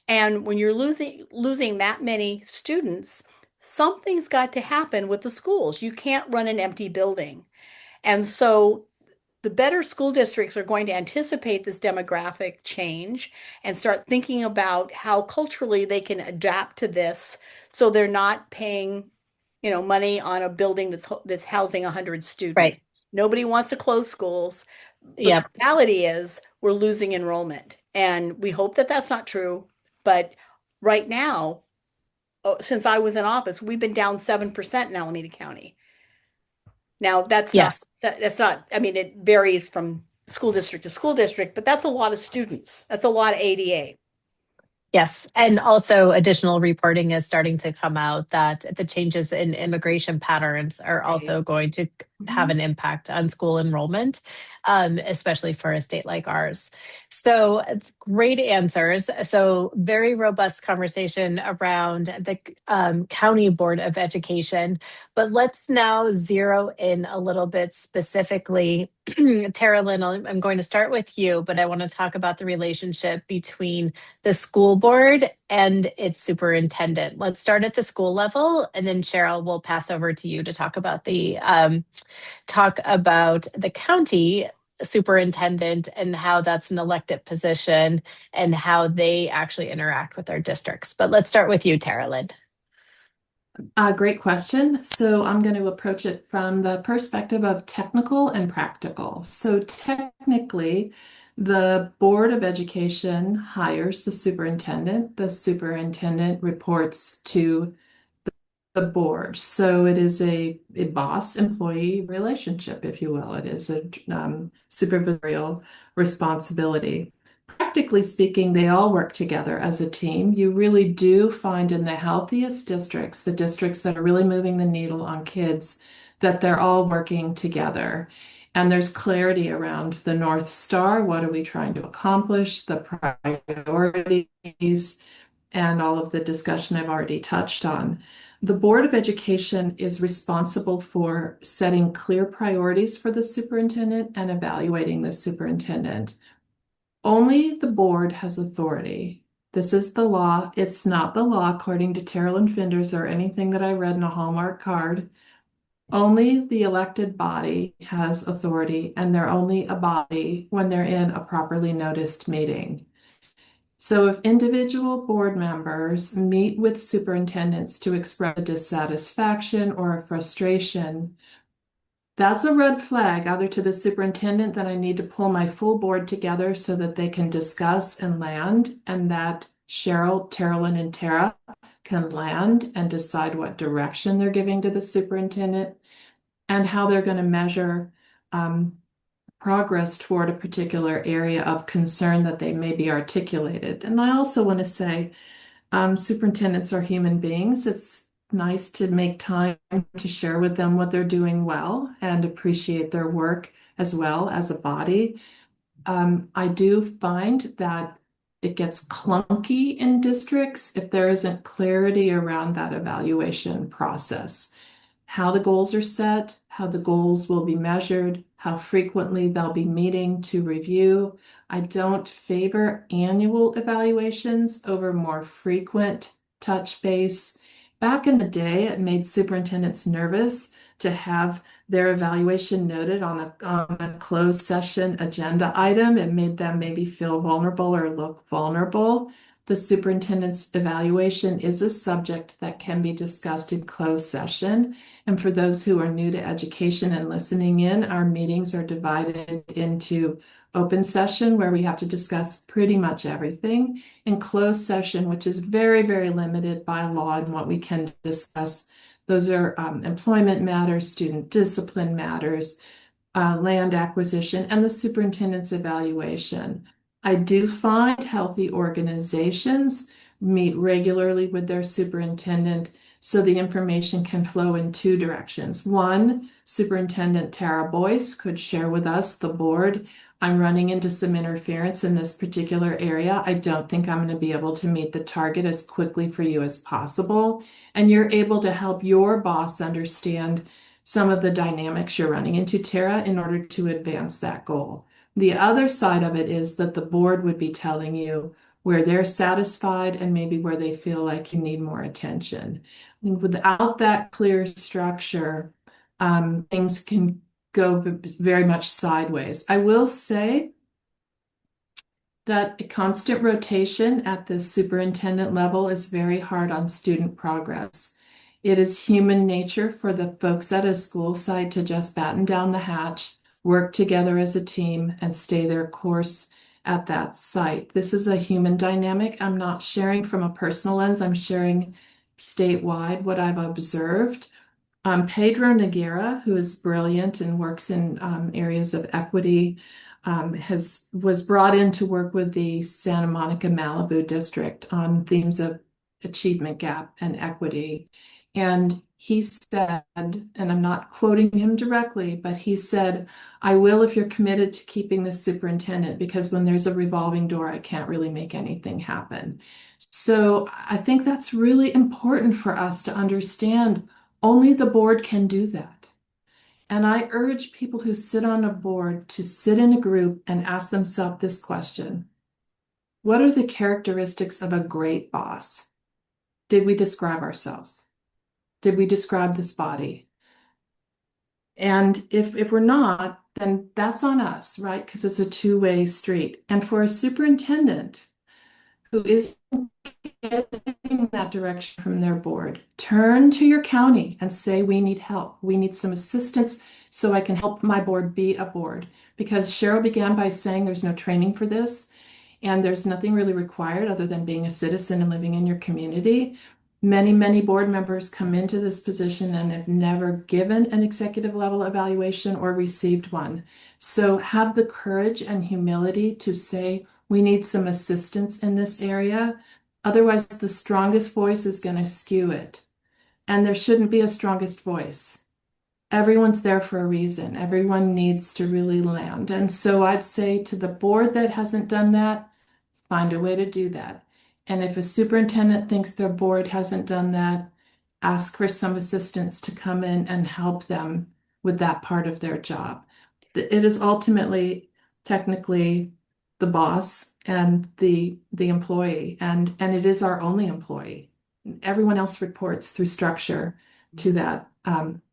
And when you're losing that many students, something's got to happen with the schools. You can't run an empty building. And so the better school districts are going to anticipate this demographic change and start thinking about how culturally they can adapt to this so they're not paying, money on a building that's housing 100 students. Right. Nobody wants to close schools, but the Yep. reality is we're losing enrollment. And we hope that that's not true, but right now, since I was in office, we've been down 7% in Alameda County. Now, Yes. that's not, I mean, it varies from school district to school district, but that's a lot of students. That's a lot of ADA. Yes. And also, additional reporting is starting to come out that the changes in immigration patterns are Right. also going to have Mhm. an impact on school enrollment, especially for a state like ours. So, great answers. So, very robust conversation around the County Board of Education. But let's now zero in a little bit specifically. Tara Lynn, I'm going to start with you, but I want to talk about the relationship between the school board and its superintendent. Let's start at the school level, and then Cheryl will pass over to you to talk about the county superintendent and how that's an elected position and how they actually interact with our districts. But let's start with you, Tara Lynn. Great question. So I'm going to approach it from the perspective of technical and practical. So technically, the Board of Education hires the superintendent. The superintendent reports to the board. So it is a boss-employee relationship, if you will. It is a supervisorial responsibility. Practically speaking, they all work together as a team. You really do find in the healthiest districts, the districts that are really moving the needle on kids, that they're all working together. And there's clarity around the North Star. What are we trying to accomplish? The priorities and all of the discussion I've already touched on. The Board of Education is responsible for setting clear priorities for the superintendent and evaluating the superintendent. Only the board has authority. This is the law. It's not the law according to Terrell Finders or anything that I read in a Hallmark card. Only the elected body has authority, and they're only a body when they're in a properly noticed meeting. So if individual board members meet with superintendents to express a dissatisfaction or a frustration, that's a red flag either to the superintendent that I need to pull my full board together so that they can discuss and land, and that Cheryl, Terrell, and Tara can land and decide what direction they're giving to the superintendent and how they're going to measure progress toward a particular area of concern that they may be articulated. And I also want to say, superintendents are human beings. It's nice to make time to share with them what they're doing well and appreciate their work as well as a body. I do find that it gets clunky in districts if there isn't clarity around that evaluation process, how the goals are set, how the goals will be measured, how frequently they'll be meeting to review. I don't favor annual evaluations over more frequent touch base. Back in the day, it made superintendents nervous to have their evaluation noted on a closed session agenda item. It made them maybe feel vulnerable or look vulnerable. the superintendent's evaluation is a subject that can be discussed in closed session. And for those who are new to education and listening in, our meetings are divided into open session, where we have to discuss pretty much everything, and closed session, which is very, very limited by law and what we can discuss. Those are employment matters, student discipline matters, land acquisition, and the superintendent's evaluation. I do find healthy organizations meet regularly with their superintendent so the information can flow in two directions. One, Superintendent Tara Boyce could share with us, the board, I'm running into some interference in this particular area. I don't think I'm going to be able to meet the target as quickly for you as possible. And you're able to help your boss understand some of the dynamics you're running into, Tara, in order to advance that goal. The other side of it is that the board would be telling you where they're satisfied and maybe where they feel like you need more attention. And without that clear structure, things can go very much sideways. I will say that a constant rotation at the superintendent level is very hard on student progress. It is human nature for the folks at a school site to just batten down the hatch, work together as a team, and stay their course at that site. This is a human dynamic. I'm not sharing from a personal lens. I'm sharing statewide what I've observed. Pedro Noguera, who is brilliant and works in areas of equity, was brought in to work with the Santa Monica Malibu district on themes of achievement gap and equity. And he said, and I'm not quoting him directly, but he said, I will if you're committed to keeping this superintendent, because when there's a revolving door, I can't really make anything happen. So I think that's really important for us to understand. Only the board can do that. And I urge people who sit on a board to sit in a group and ask themselves this question. What are the characteristics of a great boss? Did we describe ourselves? Did we describe this body? And if we're not, then that's on us, right? Because it's a two-way street. And for a superintendent who is getting that direction from their board, turn to your county and say, we need help. We need some assistance so I can help my board be a board. Because Cheryl began by saying there's no training for this, and there's nothing really required other than being a citizen and living in your community. Many, many board members come into this position and have never given an executive level evaluation or received one. So have the courage and humility to say, we need some assistance in this area. Otherwise, the strongest voice is going to skew it. And there shouldn't be a strongest voice. Everyone's there for a reason. Everyone needs to really land. And so I'd say to the board that hasn't done that, find a way to do that. And if a superintendent thinks their board hasn't done that, ask for some assistance to come in and help them with that part of their job. It is ultimately, technically, the boss and the employee, and it is our only employee. Everyone else reports through structure to that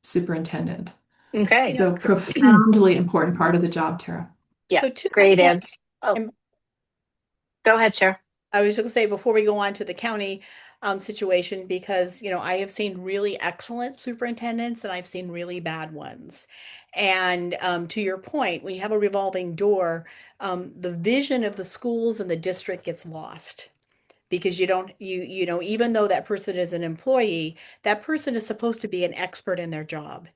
superintendent. Okay. So profoundly important part of the job, Tara. Yeah, So to that great point, answer. Oh, and go ahead, Chair. I was just going to say before we go on to the county situation, because I have seen really excellent superintendents and I've seen really bad ones. And to your point, when you have a revolving door, the vision of the schools and the district gets lost because you don't even though that person is an employee, that person is supposed to be an expert in their job.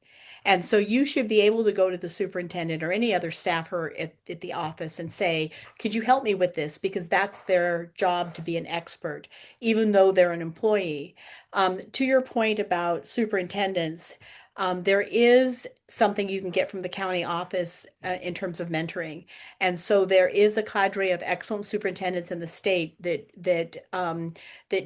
And so you should be able to go to the superintendent or any other staffer at the office and say, could you help me with this? Because that's their job, to be an expert, even though they're an employee. To your point about superintendents, there is something you can get from the county office in terms of mentoring. And so there is a cadre of excellent superintendents in the state that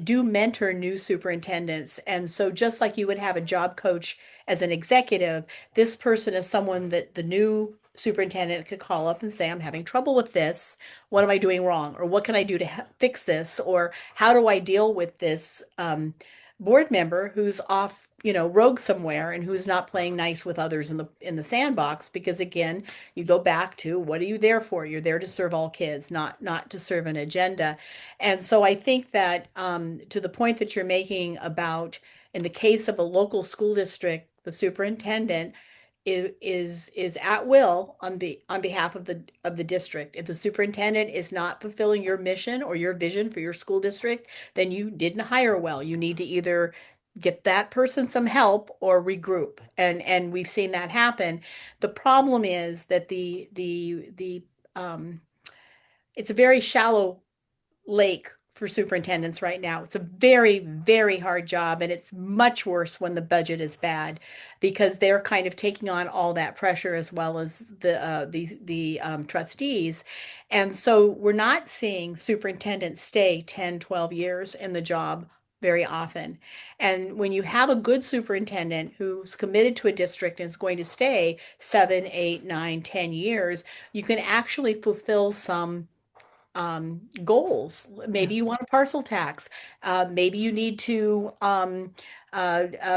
do mentor new superintendents. And so just like you would have a job coach as an executive, this person is someone that the new superintendent could call up and say, I'm having trouble with this. What am I doing wrong? Or what can I do to fix this? Or how do I deal with this board member who's off, rogue somewhere and who's not playing nice with others in the sandbox. Because again, you go back to what are you there for? You're there to serve all kids, not to serve an agenda. And so I think that to the point that you're making about in the case of a local school district, the superintendent is at will on behalf of the district. If the superintendent is not fulfilling your mission or your vision for your school district, then you didn't hire well. You need to either get that person some help or regroup. And we've seen that happen. The problem is that the it's a very shallow lake for superintendents right now. It's a very, very hard job, and it's much worse when the budget is bad because they're kind of taking on all that pressure as well as the trustees. And so we're not seeing superintendents stay 10, 12 years in the job very often. And when you have a good superintendent who's committed to a district and is going to stay 7, 8, 9, 10 years, you can actually fulfill some goals. Yeah. Maybe you want a parcel tax. Maybe you need to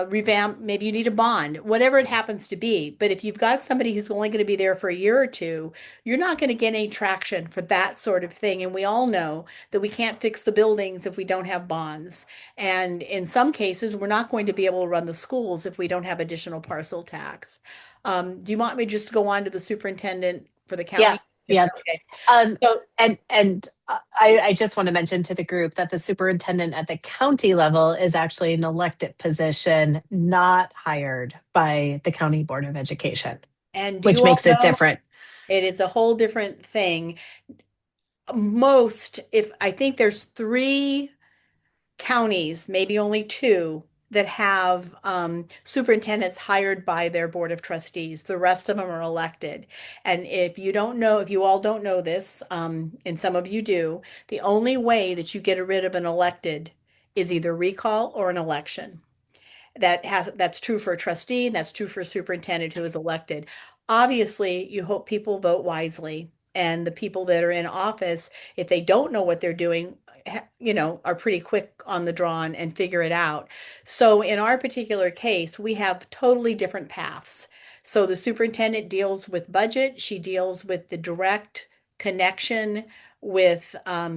revamp, maybe you need a bond, whatever it happens to be. But if you've got somebody who's only going to be there for a year or two, you're not going to get any traction for that sort of thing. And we all know that we can't fix the buildings if we don't have bonds. And in some cases, we're not going to be able to run the schools if we don't have additional parcel tax. Do you want me just to go on to the superintendent for the Yeah, county? Is yeah. that okay? Um, So and I just want to mention to the group that the superintendent at the county level is actually an elected position, not hired by the County Board of Education, And do which you all makes it know different. it is a whole different thing? Most, if I think there's three counties, maybe only two, that have superintendents hired by their board of trustees. The rest of them are elected. And if you don't know, if you all don't know this, and some of you do, the only way that you get rid of an elected is either recall or an election. That's true for a trustee, that's true for a superintendent who is elected. Obviously, you hope people vote wisely, and the people that are in office, if they don't know what they're doing, are pretty quick on the draw and figure it out. So in our particular case, we have totally different paths. So the superintendent deals with budget, she deals with the direct connection with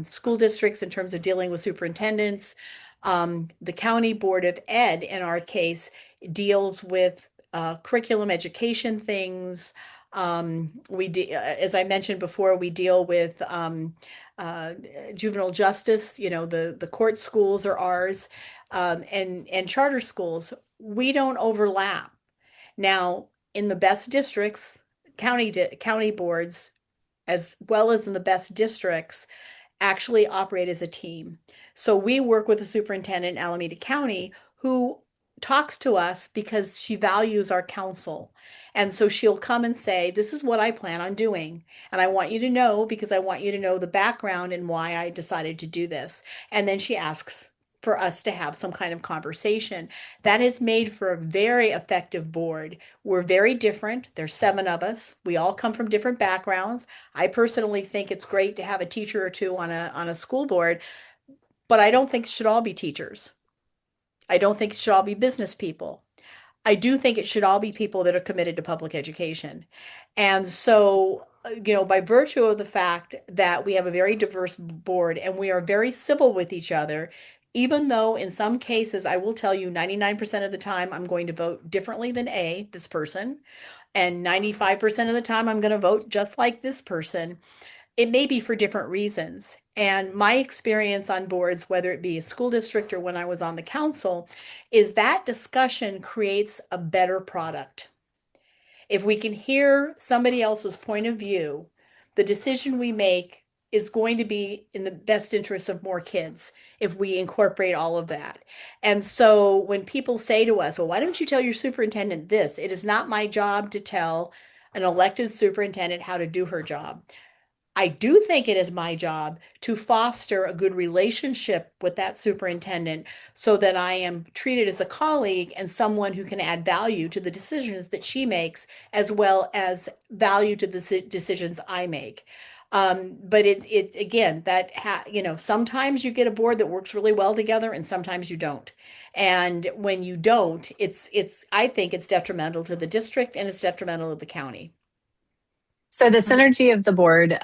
school districts in terms of dealing with superintendents. The County Board of Ed, in our case, deals with curriculum education things. As I mentioned before, we deal with uh, juvenile justice. The court schools are ours, and charter schools. We don't overlap. Now, in the best districts, county boards, as well as in the best districts, actually operate as a team. So we work with the superintendent in Alameda County who talks to us because she values our counsel. And so she'll come and say, "This is what I plan on doing. And I want you to know because I want you to know the background and why I decided to do this." And then she asks for us to have some kind of conversation. That has made for a very effective board. We're very different. There's seven of us. We all come from different backgrounds. I personally think it's great to have a teacher or two on a school board, but I don't think it should all be teachers. I don't think it should all be business people. I do think it should all be people that are committed to public education. And so, by virtue of the fact that we have a very diverse board and we are very civil with each other, even though in some cases, I will tell you 99% of the time I'm going to vote differently than this person, and 95% of the time I'm going to vote just like this person. It may be for different reasons. And my experience on boards, whether it be a school district or when I was on the council, is that discussion creates a better product. If we can hear somebody else's point of view, the decision we make is going to be in the best interest of more kids if we incorporate all of that. And so when people say to us, "Well, why don't you tell your superintendent this?" It is not my job to tell an elected superintendent how to do her job. I do think it is my job to foster a good relationship with that superintendent so that I am treated as a colleague and someone who can add value to the decisions that she makes, as well as value to the decisions I make. But it again sometimes you get a board that works really well together and sometimes you don't. And when you don't, it's I think it's detrimental to the district and it's detrimental to the county. So the synergy of the board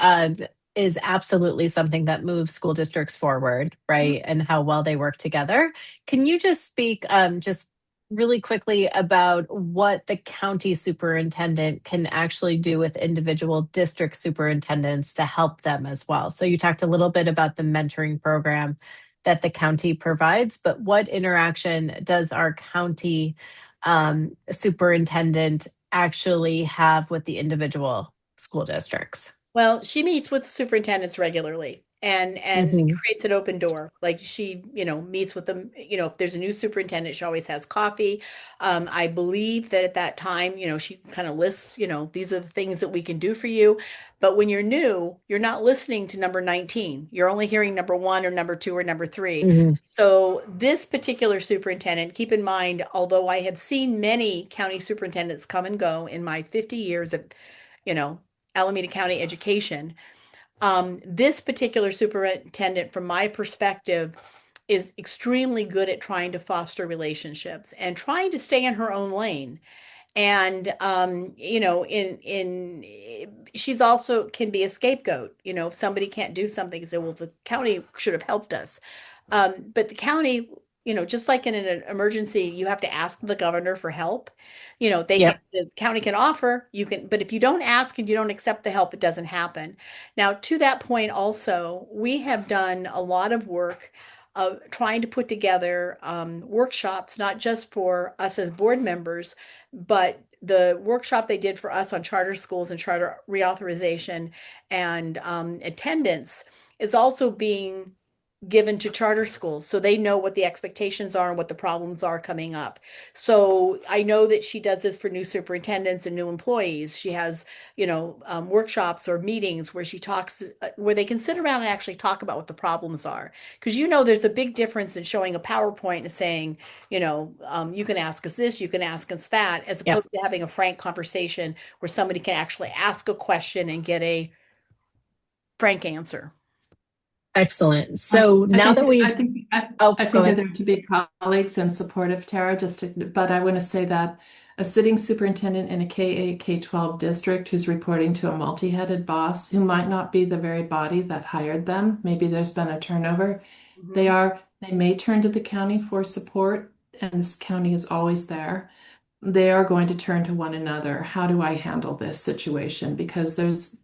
is absolutely something that moves school districts forward, right? And how well they work together. Can you just speak just really quickly about what the county superintendent can actually do with individual district superintendents to help them as well? So you talked a little bit about the mentoring program that the county provides, but what interaction does our county superintendent actually have with the individual school districts? Well, she meets with superintendents regularly and Hmm. creates an open door. Like she, meets with them, if there's a new superintendent, she always has coffee. I believe that at that time, she kind of lists, these are the things that we can do for you. But when you're new, you're not listening to number 19. You're only hearing number one or number two or number three. Hmm. So this particular superintendent, keep in mind, although I have seen many county superintendents come and go in my 50 years of, you know, Alameda County education. This particular superintendent, from my perspective, is extremely good at trying to foster relationships and trying to stay in her own lane. And in she's also can be a scapegoat. If somebody can't do something, say, well, the county should have helped us. But the county, just like in an emergency, you have to ask the governor for help. Yep. The county can offer, you can, but if you don't ask and you don't accept the help, it doesn't happen. Now, to that point, also, we have done a lot of work of trying to put together workshops, not just for us as board members, but the workshop they did for us on charter schools and charter reauthorization and attendance is also being given to charter schools so they know what the expectations are and what the problems are coming up. So I know that she does this for new superintendents and new employees. She has, workshops or meetings where she talks, where they can sit around and actually talk about what the problems are. Because there's a big difference in showing a PowerPoint and saying, you can ask us this, you can ask us that, as Yep. opposed to having a frank conversation where somebody can actually ask a question and get a frank answer. Excellent. I, So I now think that I we've, think I, oh, I go think they're ahead. there to be colleagues and supportive, Tara. But I want to say that a sitting superintendent in a K-8, K-12 district who's reporting to a multi-headed boss who might not be the very body that hired them, maybe there's been a turnover. Mhm. They may turn to the county for support, and this county is always there. They are going to turn to one another. How do I handle this situation? Because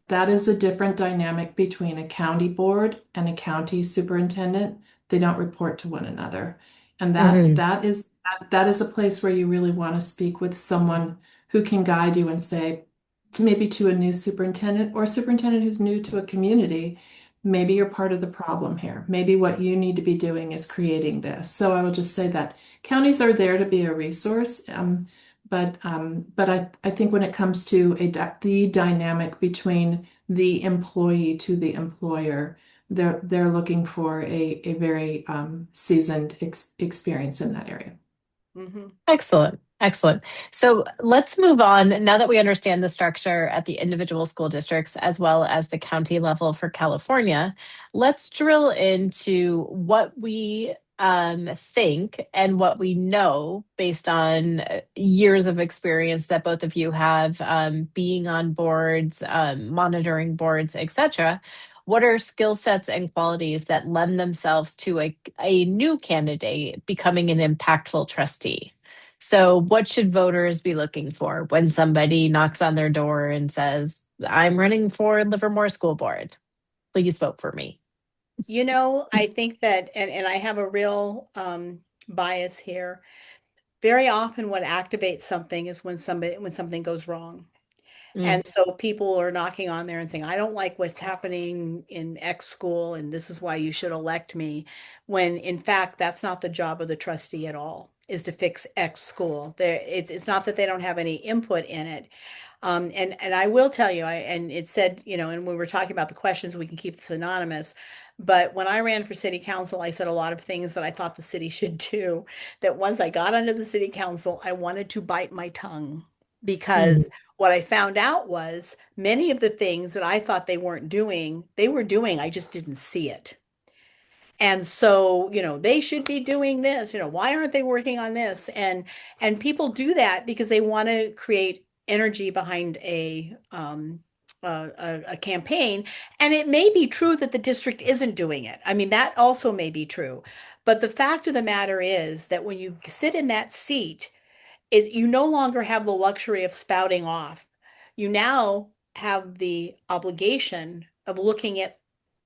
that is a different dynamic between a county board and a county superintendent. They don't report to one another. And Hmm. that is a place where you really want to speak with someone who can guide you and say, maybe to a new superintendent or a superintendent who's new to a community, maybe you're part of the problem here. Maybe what you need to be doing is creating this. So I will just say that counties are there to be a resource. But I think when it comes to the dynamic between the employee to the employer, they're looking for a very seasoned experience in that area. Mhm. Excellent. Excellent. So let's move on. Now that we understand the structure at the individual school districts as well as the county level for California, let's drill into what we think and what we know based on years of experience that both of you have being on boards, monitoring boards, etc. What are skill sets and qualities that lend themselves to a new candidate becoming an impactful trustee? So, what should voters be looking for when somebody knocks on their door and says, I'm running for Livermore School Board? Please vote for me. I think that, and I have a real bias here. Very often, what activates something is when something goes wrong. Mm, And so people are knocking on there and saying, I don't like what's happening in X school, and this is why you should elect me. When in fact, that's not the job of the trustee at all, is to fix X school. It's not that they don't have any input in it. And I will tell you, and it said, and when we're talking about the questions, we can keep this anonymous. But when I ran for city council, I said a lot of things that I thought the city should do. That once I got onto the city council, I wanted to bite my tongue. because what I found out was many of the things that I thought they weren't doing, they were doing, I just didn't see it. And so, they should be doing this, why aren't they working on this? And people do that because they want to create energy behind a campaign. And it may be true that the district isn't doing it. I mean, that also may be true. But the fact of the matter is that when you sit in that seat, you no longer have the luxury of spouting off. You now have the obligation of looking at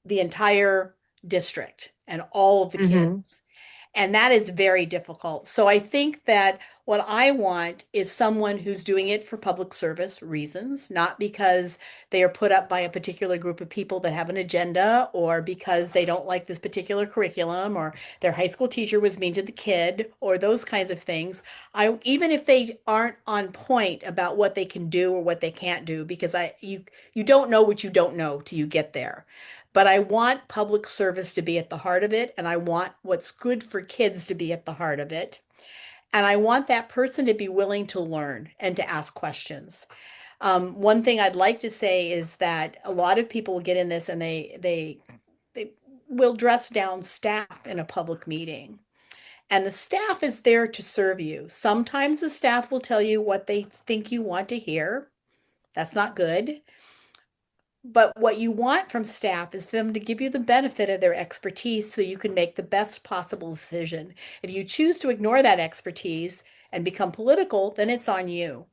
the entire district and all of the Hmm. kids. And that is very difficult. So I think that what I want is someone who's doing it for public service reasons, not because they are put up by a particular group of people that have an agenda or because they don't like this particular curriculum or their high school teacher was mean to the kid or those kinds of things. Even if they aren't on point about what they can do or what they can't do, because you don't know what you don't know till you get there. But I want public service to be at the heart of it, and I want what's good for kids to be at the heart of it. And I want that person to be willing to learn and to ask questions. One thing I'd like to say is that a lot of people get in this and they will dress down staff in a public meeting. And the staff is there to serve you. Sometimes the staff will tell you what they think you want to hear. That's not good. But what you want from staff is them to give you the benefit of their expertise so you can make the best possible decision. If you choose to ignore that expertise and become political, then it's on you.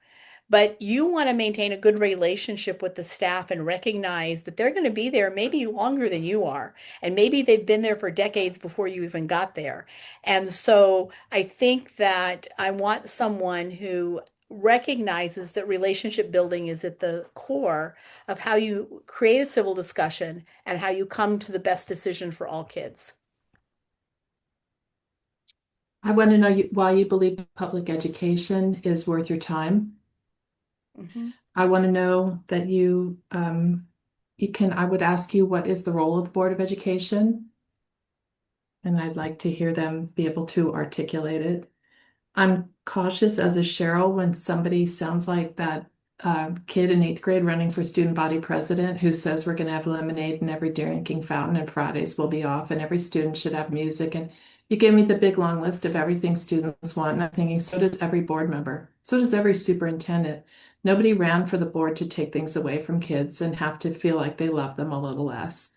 But you want to maintain a good relationship with the staff and recognize that they're going to be there maybe longer than you are. And maybe they've been there for decades before you even got there. And so I think that I want someone who recognizes that relationship building is at the core of how you create a civil discussion and how you come to the best decision for all kids. I want to know why you believe public education is worth your time. Mhm. I want to know that I would ask you, what is the role of the Board of Education? And I'd like to hear them be able to articulate it. I'm cautious as a Cheryl when somebody sounds like that kid in eighth grade running for student body president who says we're going to have lemonade in every drinking fountain and Fridays will be off and every student should have music. And you gave me the big long list of everything students want. And I'm thinking, so does every board member. So does every superintendent. Nobody ran for the board to take things away from kids and have to feel like they love them a little less.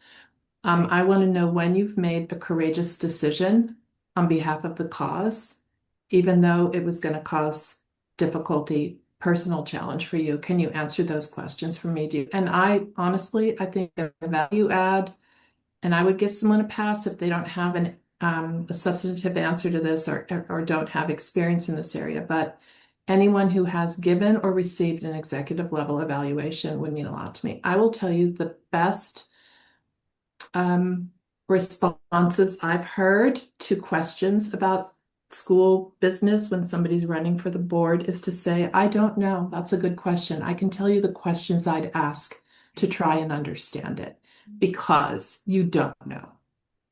Right. I want to know when you've made a courageous decision on behalf of the cause, even though it was going to cause difficulty, personal challenge for you. Can you answer those questions for me? And I honestly, I think a value add, and I would give someone a pass if they don't have a substantive answer to this or don't have experience in this area. But anyone who has given or received an executive level evaluation would mean a lot to me. I will tell you the best um, responses I've heard to questions about school business when somebody's running for the board is to say, I don't know. That's a good question. I can tell you the questions I'd ask to try and understand it because you don't know.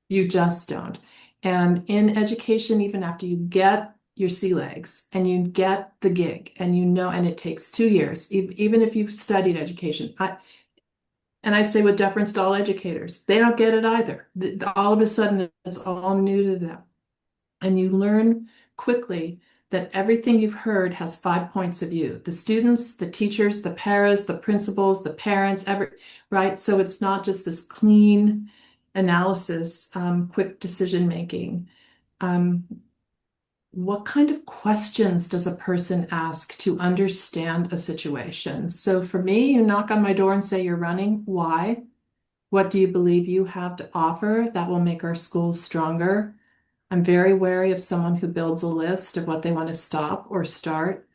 You just don't. And in education, even after you get your sea legs and you get the gig and and it takes 2 years, even if you've studied education, and I say with deference to all educators, they don't get it either. All of a sudden, it's all new to them. And you learn quickly that everything you've heard has 5 points of view. The students, the teachers, the paras, the principals, the parents, right? So it's not just this clean analysis, quick decision making. Um, what kind of questions does a person ask to understand a situation? So for me, you knock on my door and say you're running. Why? What do you believe you have to offer that will make our schools stronger? I'm very wary of someone who builds a list of what they want to stop or start.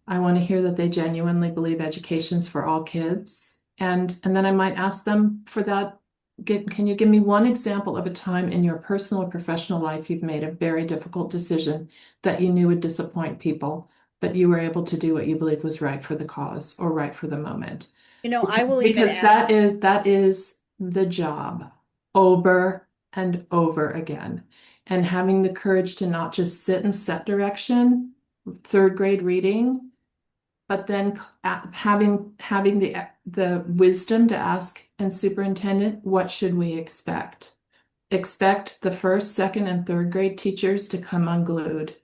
I want to hear that they genuinely believe education's for all kids. And then I might ask them for that. Can you give me one example of a time in your personal or professional life you've made a very difficult decision that you knew would disappoint people, but you were able to do what you believed was right for the cause or right for the moment? I will even Because add, that is the job over and over again. And having the courage to not just sit and set direction, third grade reading, but then having the wisdom to ask, and superintendent, what should we expect? Expect the first, second, and third grade teachers to come unglued.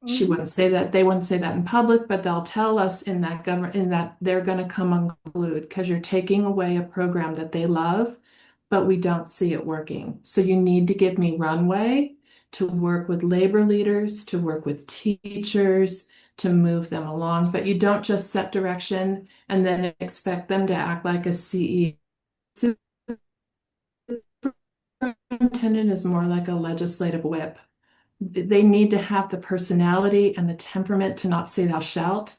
She Mhm. wouldn't say that, they wouldn't say that in public, but they'll tell us in that they're going to come unglued because you're taking away a program that they love, but we don't see it working. So you need to give me runway to work with labor leaders, to work with teachers, to move them along. But you don't just set direction and then expect them to act like a CEO. Superintendent is more like a legislative whip. They need to have the personality and the temperament to not say thou shalt,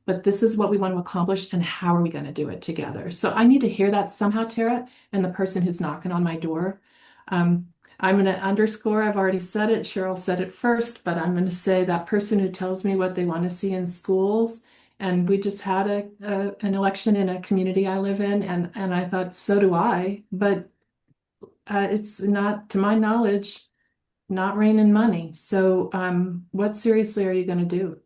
but this is what we want to accomplish, and how are we going to do it together? So I need to hear that somehow, Tara, and the person who's knocking on my door. Um, I'm going to underscore, I've already said it, Cheryl said it first, but I'm going to say that person who tells me what they want to see in schools. And we just had an election in a community I live in, and I thought, so do I, but it's not, to my knowledge, not raining money. So what seriously are you going to do?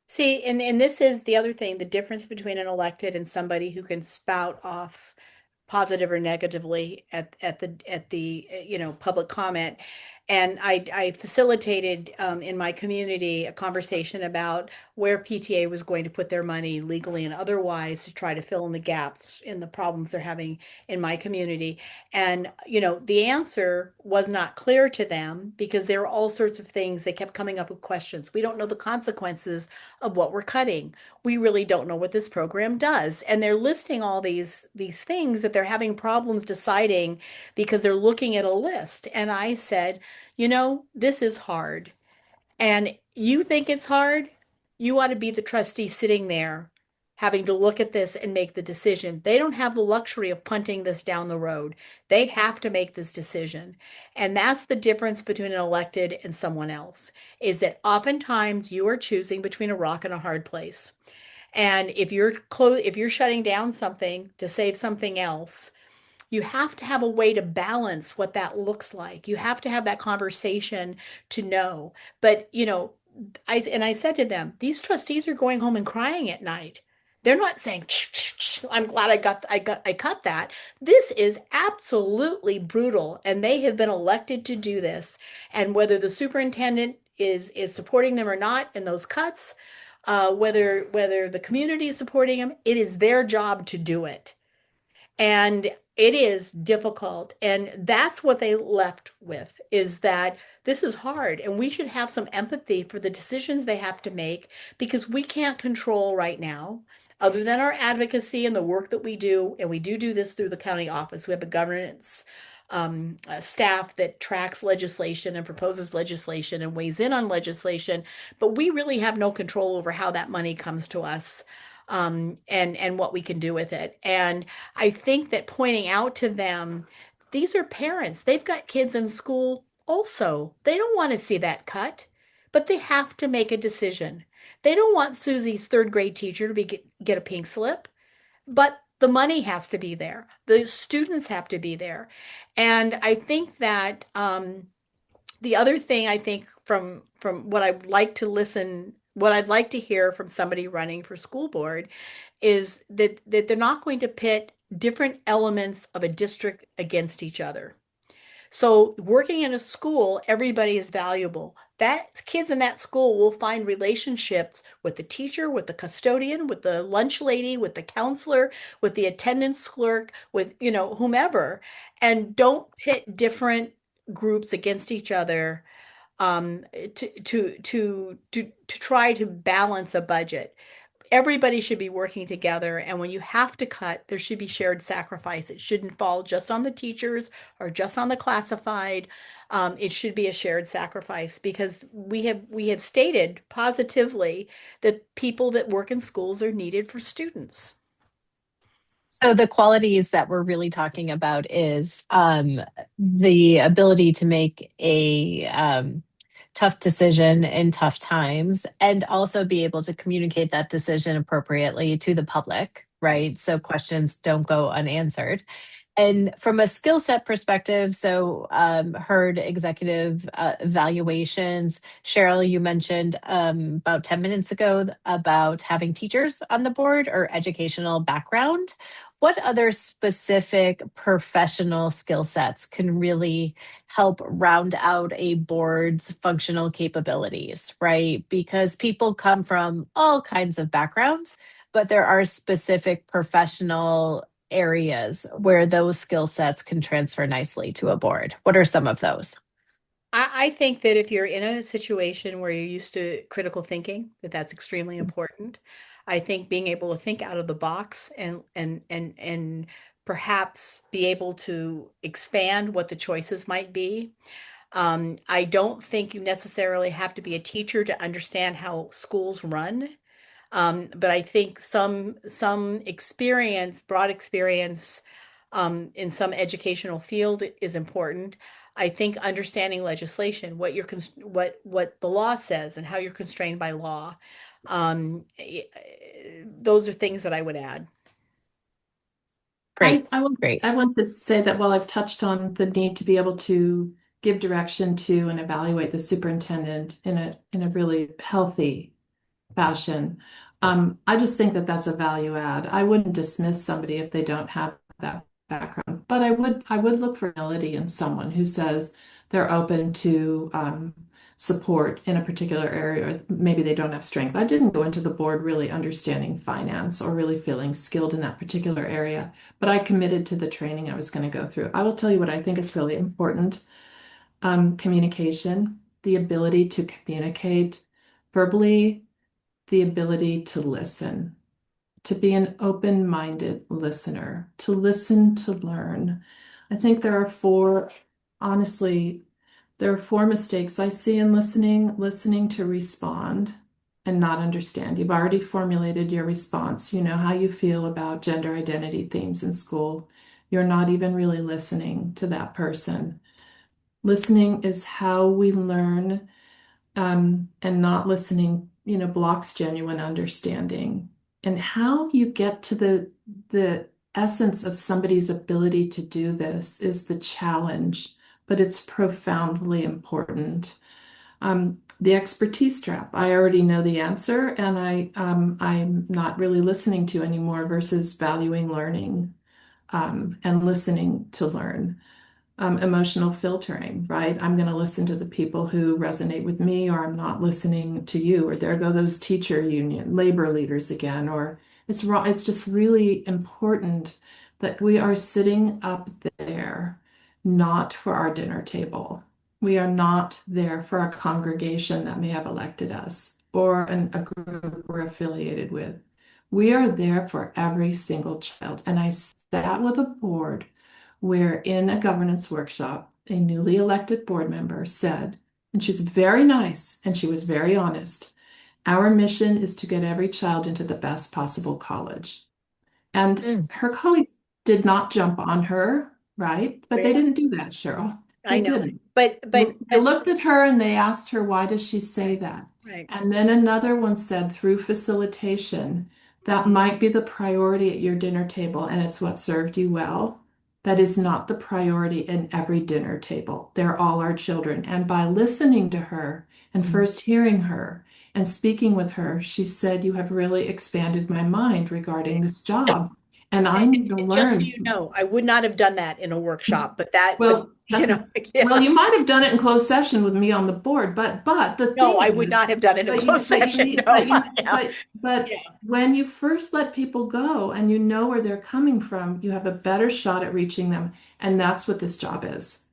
See, and this is the other thing, the difference between an elected and somebody who can spout off positive or negatively at the public comment. And I facilitated in my community a conversation about where PTA was going to put their money legally and otherwise to try to fill in the gaps in the problems they're having in my community. And the answer was not clear to them because there were all sorts of things. They kept coming up with questions. We don't know the consequences of what we're cutting. We really don't know what this program does. And they're listing all these things that they're having problems deciding because they're looking at a list. And I said, this is hard. And you think it's hard? You ought to be the trustee sitting there having to look at this and make the decision. They don't have the luxury of punting this down the road. They have to make this decision. And that's the difference between an elected and someone else, is that oftentimes you are choosing between a rock and a hard place. And if you're shutting down something to save something else, you have to have a way to balance what that looks like. You have to have that conversation to know. But, I said to them, these trustees are going home and crying at night. They're not saying, I'm glad I cut that. This is absolutely brutal. And they have been elected to do this. And whether the superintendent is supporting them or not in those cuts, whether the community is supporting them, it is their job to do it. And it is difficult. And that's what they left with, is that this is hard and we should have some empathy for the decisions they have to make because we can't control right now, other than our advocacy and the work that we do. And we do this through the county office. We have a governance staff that tracks legislation and proposes legislation and weighs in on legislation, but we really have no control over how that money comes to us, and what we can do with it. And I think that pointing out to them, these are parents. They've got kids in school also. They don't want to see that cut, but they have to make a decision. They don't want Susie's third grade teacher to get a pink slip, but the money has to be there. The students have to be there. And I think that the other thing I think from what I'd like to hear from somebody running for school board is that they're not going to pit different elements of a district against each other. So working in a school, everybody is valuable. That kids in that school will find relationships with the teacher, with the custodian, with the lunch lady, with the counselor, with the attendance clerk, with whomever, and don't pit different groups against each other, to try to balance a budget. Everybody should be working together. And when you have to cut, there should be shared sacrifice. It shouldn't fall just on the teachers or just on the classified. It should be a shared sacrifice because we have stated positively that people that work in schools are needed for students. So the qualities that we're really talking about is the ability to make a tough decision in tough times and also be able to communicate that decision appropriately to the public, Right. right? So questions don't go unanswered. And from a skill set perspective, so heard executive evaluations. Cheryl, you mentioned about 10 minutes ago about having teachers on the board or educational background. What other specific professional skill sets can really help round out a board's functional capabilities, right? Because people come from all kinds of backgrounds, but there are specific professional areas where those skill sets can transfer nicely to a board. What are some of those? I think that if you're in a situation where you're used to critical thinking, that that's extremely important. I think being able to think out of the box and perhaps be able to expand what the choices might be. I don't think you necessarily have to be a teacher to understand how schools run. But I think some experience, broad experience, in some educational field is important. I think understanding legislation, what the law says, and how you're constrained by law. Those are things that I would add. Great, great. I want to say that while I've touched on the need to be able to give direction to and evaluate the superintendent in a really healthy fashion, I just think that that's a value add. I wouldn't dismiss somebody if they don't have that background, but I would look for humility in someone who says they're open to support in a particular area, or maybe they don't have strength. I didn't go into the board really understanding finance or really feeling skilled in that particular area, but I committed to the training I was going to go through. I will tell you what I think is really important. Communication, the ability to communicate verbally, the ability to listen, to be an open-minded listener, to listen, to learn. I think honestly, there are four mistakes I see in listening to respond and not understand. You've already formulated your response. You know how you feel about gender identity themes in school. You're not even really listening to that person. Listening is how we learn, and not listening, blocks genuine understanding. And how you get to the essence of somebody's ability to do this is the challenge, but it's profoundly important. The expertise trap. I already know the answer, and I'm not really listening to anymore versus valuing learning, and listening to learn. Emotional filtering, right? I'm going to listen to the people who resonate with me, or I'm not listening to you, or there go those teacher union labor leaders again, or it's wrong. It's just really important that we are sitting up there, not for our dinner table. We are not there for a congregation that may have elected us or a group we're affiliated with. We are there for every single child. And I sat with a board where in a governance workshop, a newly elected board member said, and she was very nice and she was very honest, our mission is to get every child into the best possible college. And Mm, her colleagues did not jump on her, right? But they Yeah, didn't do that, Cheryl. I They know. didn't. But but They but looked at her and they asked her, why does she say that? right. And then another one said, through facilitation, that Mhm. might be the priority at your dinner table, and it's what served you well. That is not the priority in every dinner table. They're all our children. And by listening to her and mm. first hearing her and speaking with her, she said, you have really expanded my mind regarding this job. And I need to And just so you learn. know, I would not have done that in a workshop, but Well, well, yeah. you might have done it in closed session with me on the board, but the No, thing I would is, not have done it in closed session. No, yeah, but yeah. when you first let people go and you know where they're coming from, you have a better shot at reaching them, and that's what this job is.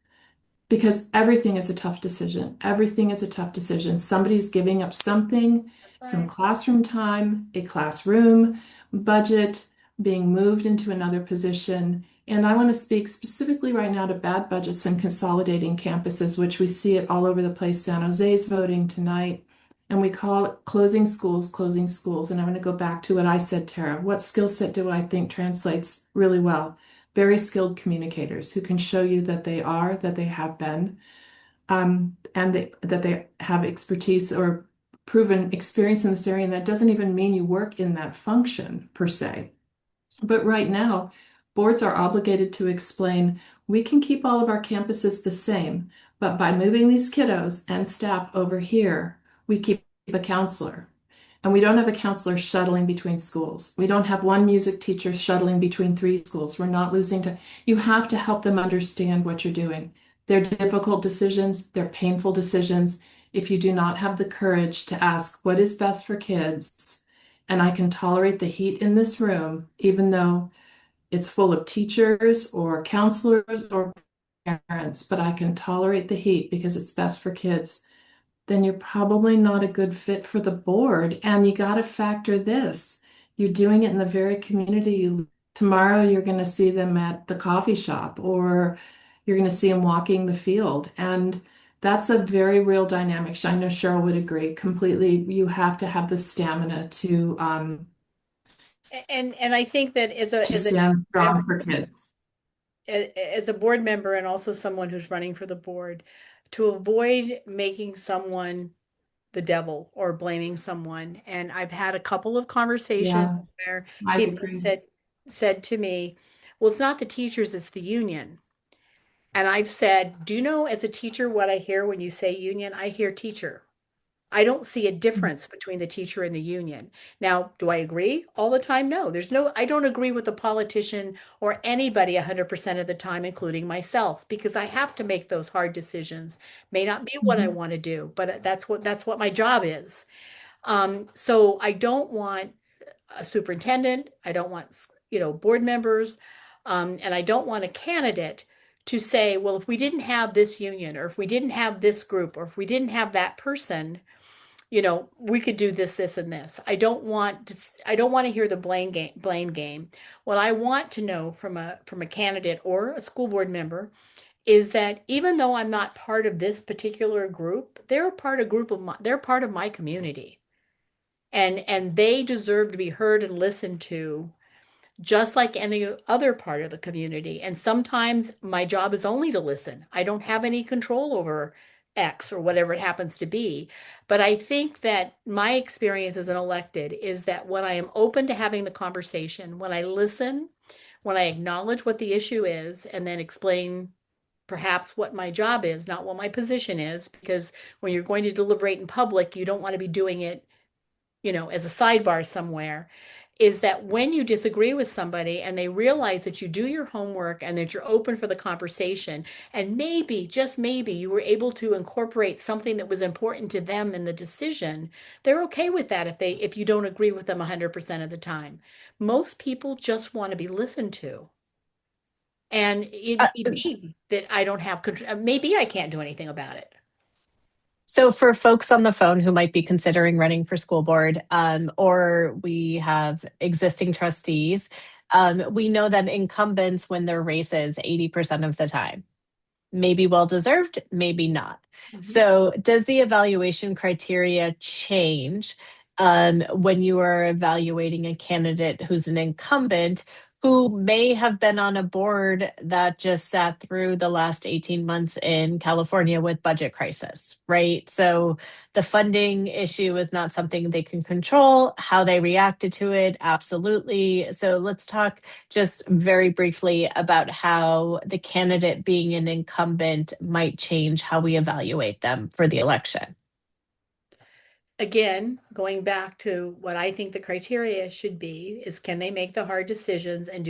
Because everything is a tough decision. Everything is a tough decision. Somebody's giving up something, That's some right. classroom time, a classroom budget, being moved into another position. And I want to speak specifically right now to bad budgets and consolidating campuses, which we see it all over the place. San Jose's voting tonight, and we call it closing schools, closing schools. And I'm going to go back to what I said, Tara. What skill set do I think translates really well? Very skilled communicators who can show you that they are, that they have been, and that they have expertise or proven experience in this area. And that doesn't even mean you work in that function per se. But right now, boards are obligated to explain, we can keep all of our campuses the same, but by moving these kiddos and staff over here, we keep a counselor. And we don't have a counselor shuttling between schools. We don't have one music teacher shuttling between three schools. We're not losing time. You have to help them understand what you're doing. They're difficult decisions, they're painful decisions. If you do not have the courage to ask what is best for kids, and I can tolerate the heat in this room, even though it's full of teachers or counselors or parents, but I can tolerate the heat because it's best for kids, then you're probably not a good fit for the board. And you got to factor this. You're doing it in the very community tomorrow you're going to see them at the coffee shop or you're going to see them walking the field. And that's a very real dynamic. I know Cheryl would agree completely. You have to have the stamina And I think that to stand strong member, for kids. as a board member and also someone who's running for the board, to avoid making someone the devil or blaming someone. And I've had a couple of conversations Yeah, where I people have agree. said to me, well, it's not the teachers, it's the union. And I've said, do you know as a teacher what I hear when you say union? I hear teacher. I don't see a difference between the teacher and the union. Now, do I agree all the time? No, I don't agree with the politician or anybody 100% of the time, including myself, because I have to make those hard decisions. May not be what I Mhm. want to do, but that's what my job is. So I don't want a superintendent. I don't want, board members, and I don't want a candidate to say, well, if we didn't have this union, or if we didn't have this group, or if we didn't have that person, we could do this, this, and this. I don't want to hear the blame game. What I want to know from a candidate or a school board member is that even though I'm not part of this particular group, they're part of my community. And they deserve to be heard and listened to just like any other part of the community. And sometimes my job is only to listen. I don't have any control over X or whatever it happens to be. But I think that my experience as an elected is that when I am open to having the conversation, when I listen, when I acknowledge what the issue is, and then explain perhaps what my job is, not what my position is, because when you're going to deliberate in public, you don't want to be doing it as a sidebar somewhere, is that when you disagree with somebody and they realize that you do your homework and that you're open for the conversation, and maybe, just maybe, you were able to incorporate something that was important to them in the decision, they're okay with that if you don't agree with them 100% of the time. Most people just want to be listened to. And it Uh, may be that I don't have control. Maybe I can't do anything about it. So, for folks on the phone who might be considering running for school board, or we have existing trustees, we know that incumbents win their races 80% of the time. Maybe well deserved, maybe not. Mhm. So, does the evaluation criteria change when you are evaluating a candidate who's an incumbent who may have been on a board that just sat through the last 18 months in California with budget crisis, right? So, the funding issue is not something they can control. How they reacted to it, absolutely. So, let's talk just very briefly about how the candidate being an incumbent might change how we evaluate them for the election. Again, going back to what I think the criteria should be is, can they make the hard decisions, and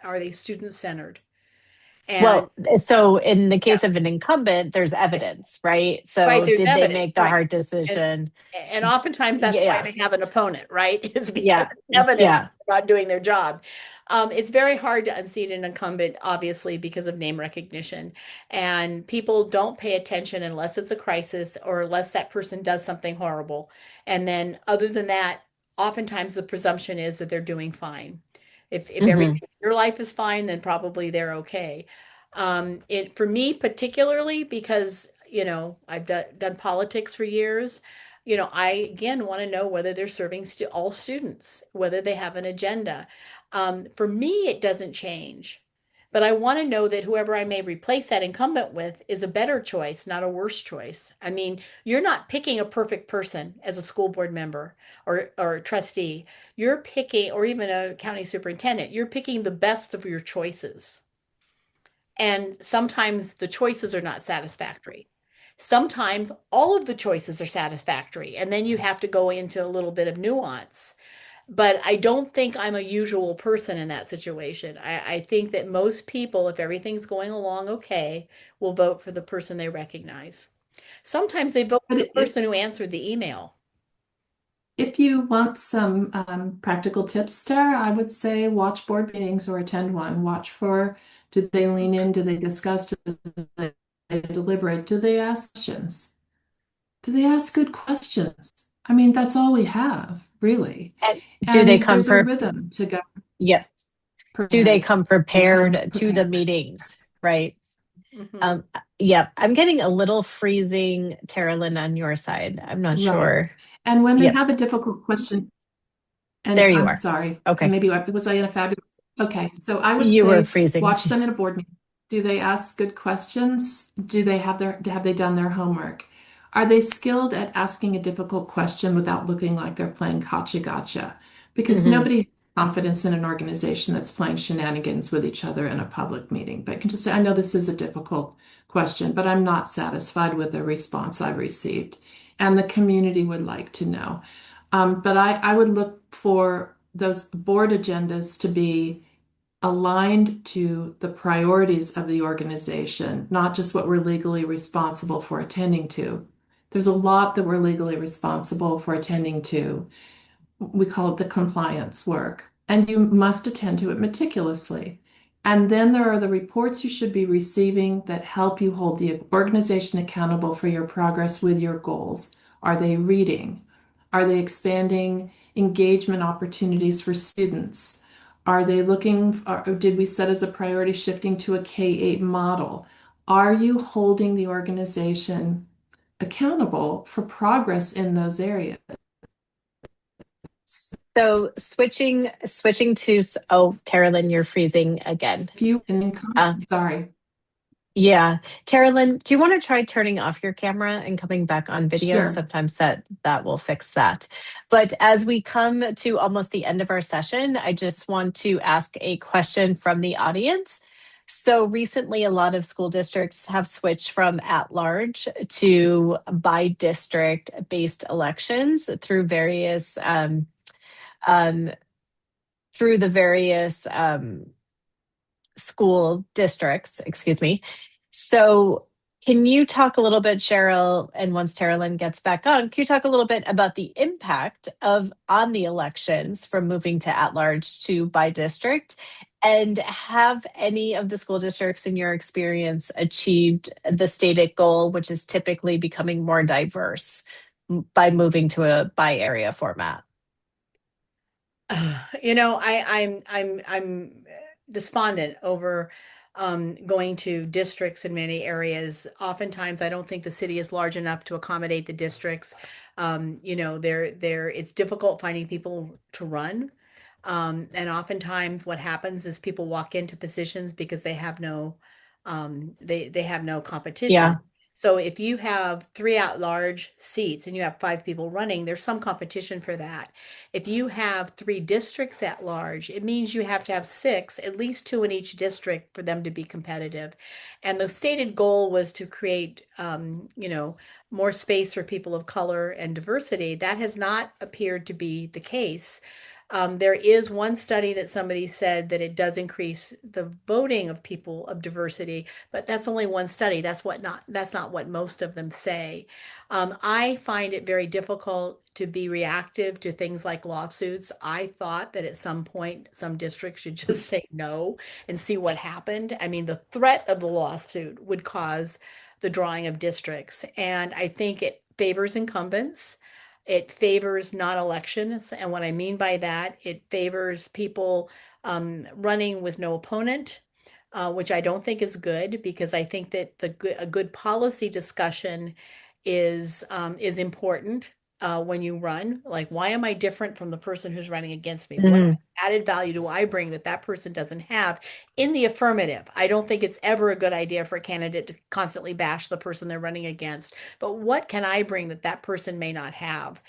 are they student centered? And Well, so in the yeah, case of an incumbent, there's evidence, right? right, So there's did they evidence, make the right. hard And decision? and oftentimes that's why Yeah, they have an opponent, right? Is because yeah, evidence yeah. they're not doing their job. It's very hard to unseat an incumbent, obviously, because of name recognition. And people don't pay attention unless it's a crisis or unless that person does something horrible. And then other than that, oftentimes the presumption is that they're doing fine. If everything Hmm. in your life is fine, then probably they're okay. It for me particularly because I've done politics for years. I again want to know whether they're serving all students, whether they have an agenda. For me, it doesn't change. But I want to know that whoever I may replace that incumbent with is a better choice, not a worse choice. I mean, you're not picking a perfect person as a school board member or a trustee. You're picking, or even a county superintendent, you're picking the best of your choices. And sometimes the choices are not satisfactory. Sometimes all of the choices are satisfactory, and then you have to go into a little bit of nuance. But I don't think I'm a usual person in that situation. I think that most people, if everything's going along okay, will vote for the person they recognize. Sometimes they vote for But the person who answered the email. if you want some practical tips, Tara, I would say watch board meetings or attend one. Watch for, do they lean in? Do they discuss? Do they deliberate? Do they ask questions? Do they ask good questions? I mean, that's all we have, really. And do And they come there's a for, rhythm to go yeah, do they prepared. come They come prepared to the prepared. meetings, right? Mhm. Yeah, I'm getting a little freezing, Carolyn, on your side. I'm not Right. sure. And when they Yep, have a difficult question, and there you I'm are. sorry, Okay, maybe was I in a fabulous? Okay, so I would you were say freezing. watch them in a board meeting. Do they ask good questions? Do they have they done their homework? Are they skilled at asking a difficult question without looking like they're playing gotcha gotcha? Because Hmm. nobody has confidence in an organization that's playing shenanigans with each other in a public meeting, but can just say, I know this is a difficult question, but I'm not satisfied with the response I've received, and the community would like to know. But I would look for those board agendas to be aligned to the priorities of the organization, not just what we're legally responsible for attending to. There's a lot that we're legally responsible for attending to. We call it the compliance work, and you must attend to it meticulously. And then there are the reports you should be receiving that help you hold the organization accountable for your progress with your goals. Are they reading? Are they expanding engagement opportunities for students? Are they looking, or did we set as a priority shifting to a K-8 model? Are you holding the organization accountable for progress in those areas? So switching to, oh, Carolyn, you're freezing again. If you, Uh, sorry, yeah, Carolyn, do you want to try turning off your camera and coming back on video? sure. Sometimes that will fix that. But as we come to almost the end of our session, I just want to ask a question from the audience. So recently, a lot of school districts have switched from at-large to by district based elections um, through the various school districts, excuse me. So, can you talk a little bit, Cheryl, and once Carolyn gets back on, can you talk a little bit about the impact of on the elections from moving to at-large to by district? And have any of the school districts in your experience achieved the stated goal, which is typically becoming more diverse by moving to a by area format? I'm despondent over going to districts in many areas. Oftentimes, I don't think the city is large enough to accommodate the districts. It's difficult finding people to run. And oftentimes what happens is people walk into positions because they have no competition. Yeah, So if you have three at-large seats and you have five people running, there's some competition for that. If you have three districts at large, it means you have to have six, at least two in each district for them to be competitive. And the stated goal was to create, more space for people of color and diversity. That has not appeared to be the case. There is one study that somebody said that it does increase the voting of people of diversity, but that's only one study. That's not what most of them say. I find it very difficult to be reactive to things like lawsuits. I thought that at some point some districts should just say no and see what happened. I mean, the threat of the lawsuit would cause the drawing of districts, and I think it favors incumbents. It favors non-elections, and what I mean by that, it favors people running with no opponent, which I don't think is good because I think that a good policy discussion is important. when you run? Like, why am I different from the person who's running against me? What Mhm. added value do I bring that that person doesn't have in the affirmative? I don't think it's ever a good idea for a candidate to constantly bash the person they're running against, but what can I bring that that person may not have?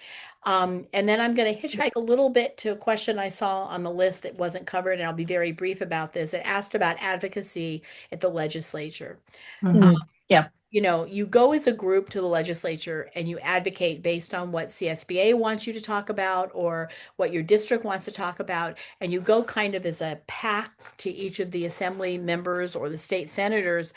And then I'm going to hitchhike a little bit to a question I saw on the list that wasn't covered, and I'll be very brief about this. It asked about advocacy at the legislature. Mhm. Yeah. You know, you go as a group to the legislature and you advocate based on what CSBA wants you to talk about or what your district wants to talk about. And you go kind of as a pack to each of the assembly members or the state senators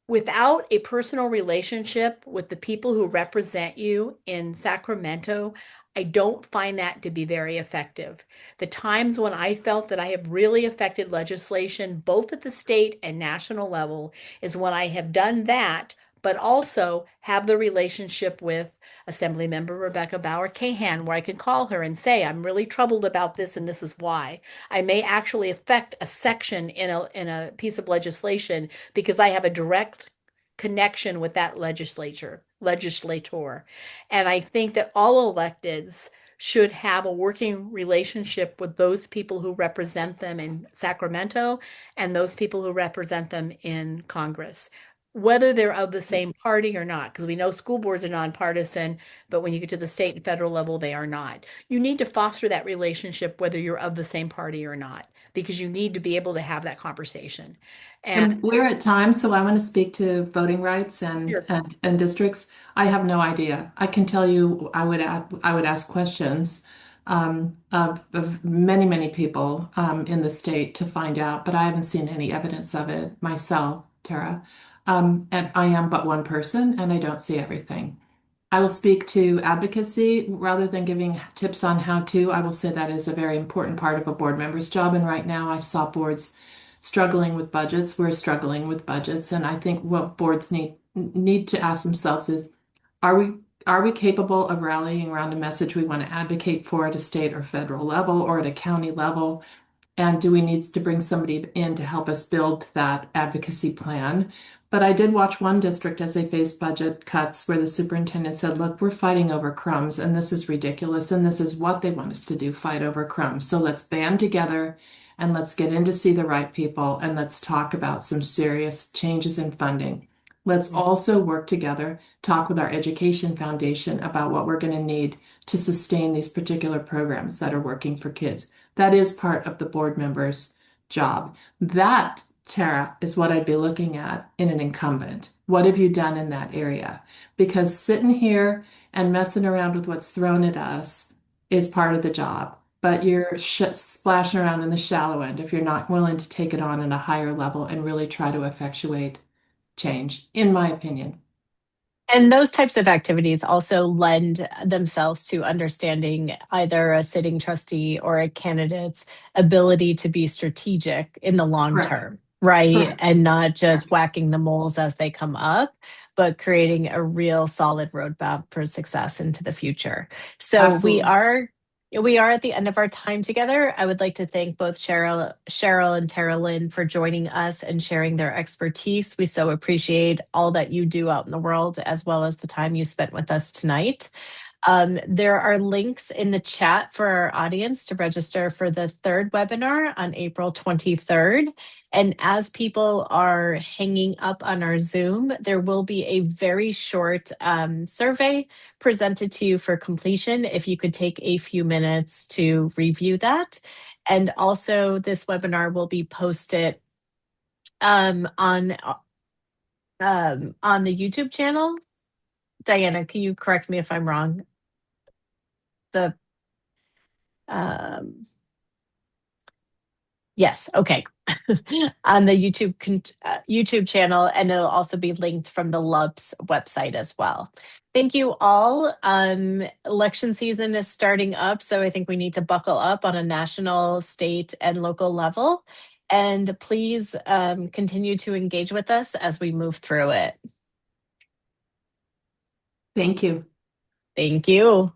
without a personal relationship with the people who represent you in Sacramento. I don't find that to be very effective. The times when I felt that I have really affected legislation, both at the state and national level, is when I have done that, but also have the relationship with Assemblymember Rebecca Bauer Cahan, where I can call her and say, I'm really troubled about this and this is why. I may actually affect a section in a piece of legislation because I have a direct connection with that legislator. And I think that all electeds should have a working relationship with those people who represent them in Sacramento and those people who represent them in Congress, whether they're of the same party or not, because we know school boards are nonpartisan, but when you get to the state and federal level, they are not. You need to foster that relationship whether you're of the same party or not, because you need to be able to have that conversation. And And we're at time, so I want to speak to voting rights and, sure. and districts. I have no idea. I can tell you, I would ask questions of many, many people in the state to find out, but I haven't seen any evidence of it myself, Tara. And I am but one person, and I don't see everything. I will speak to advocacy rather than giving tips on how to. I will say that is a very important part of a board member's job. And right now, I saw boards struggling with budgets. We're struggling with budgets, and I think what boards need to ask themselves is, are we are we capable of rallying around a message we want to advocate for at a state or federal level or at a county level? And do we need to bring somebody in to help us build that advocacy plan? But I did watch one district as they faced budget cuts where the superintendent said, look, we're fighting over crumbs and this is ridiculous. And this is what they want us to do, fight over crumbs. So let's band together and let's get in to see the right people and let's talk about some serious changes in funding. Let's also work together, talk with our education foundation about what we're going to need to sustain these particular programs that are working for kids. That is part of the board member's job. That, Tara, is what I'd be looking at in an incumbent. What have you done in that area? Because sitting here and messing around with what's thrown at us is part of the job. But you're splashing around in the shallow end if you're not willing to take it on at a higher level and really try to effectuate change, in my opinion. And those types of activities also lend themselves to understanding either a sitting trustee or a candidate's ability to be strategic in the long Correct. term, right? Correct. And not just Correct. whacking the moles as they come up, but creating a real solid roadmap for success into the future. So Absolutely. we are at the end of our time together. I would like to thank both Cheryl and Tara Lynn for joining us and sharing their expertise. We so appreciate all that you do out in the world, as well as the time you spent with us tonight. There are links in the chat for our audience to register for the third webinar on April 23rd. And as people are hanging up on our Zoom, there will be a very short survey presented to you for completion. If you could take a few minutes to review that. And also, this webinar will be posted on the YouTube channel. Diana, can you correct me if I'm wrong? The um, yes, okay. On the YouTube channel, and it'll also be linked from the LUPS website as well. Thank you all. Election season is starting up, so I think we need to buckle up on a national, state, and local level. And please continue to engage with us as we move through it. Thank you. Thank you.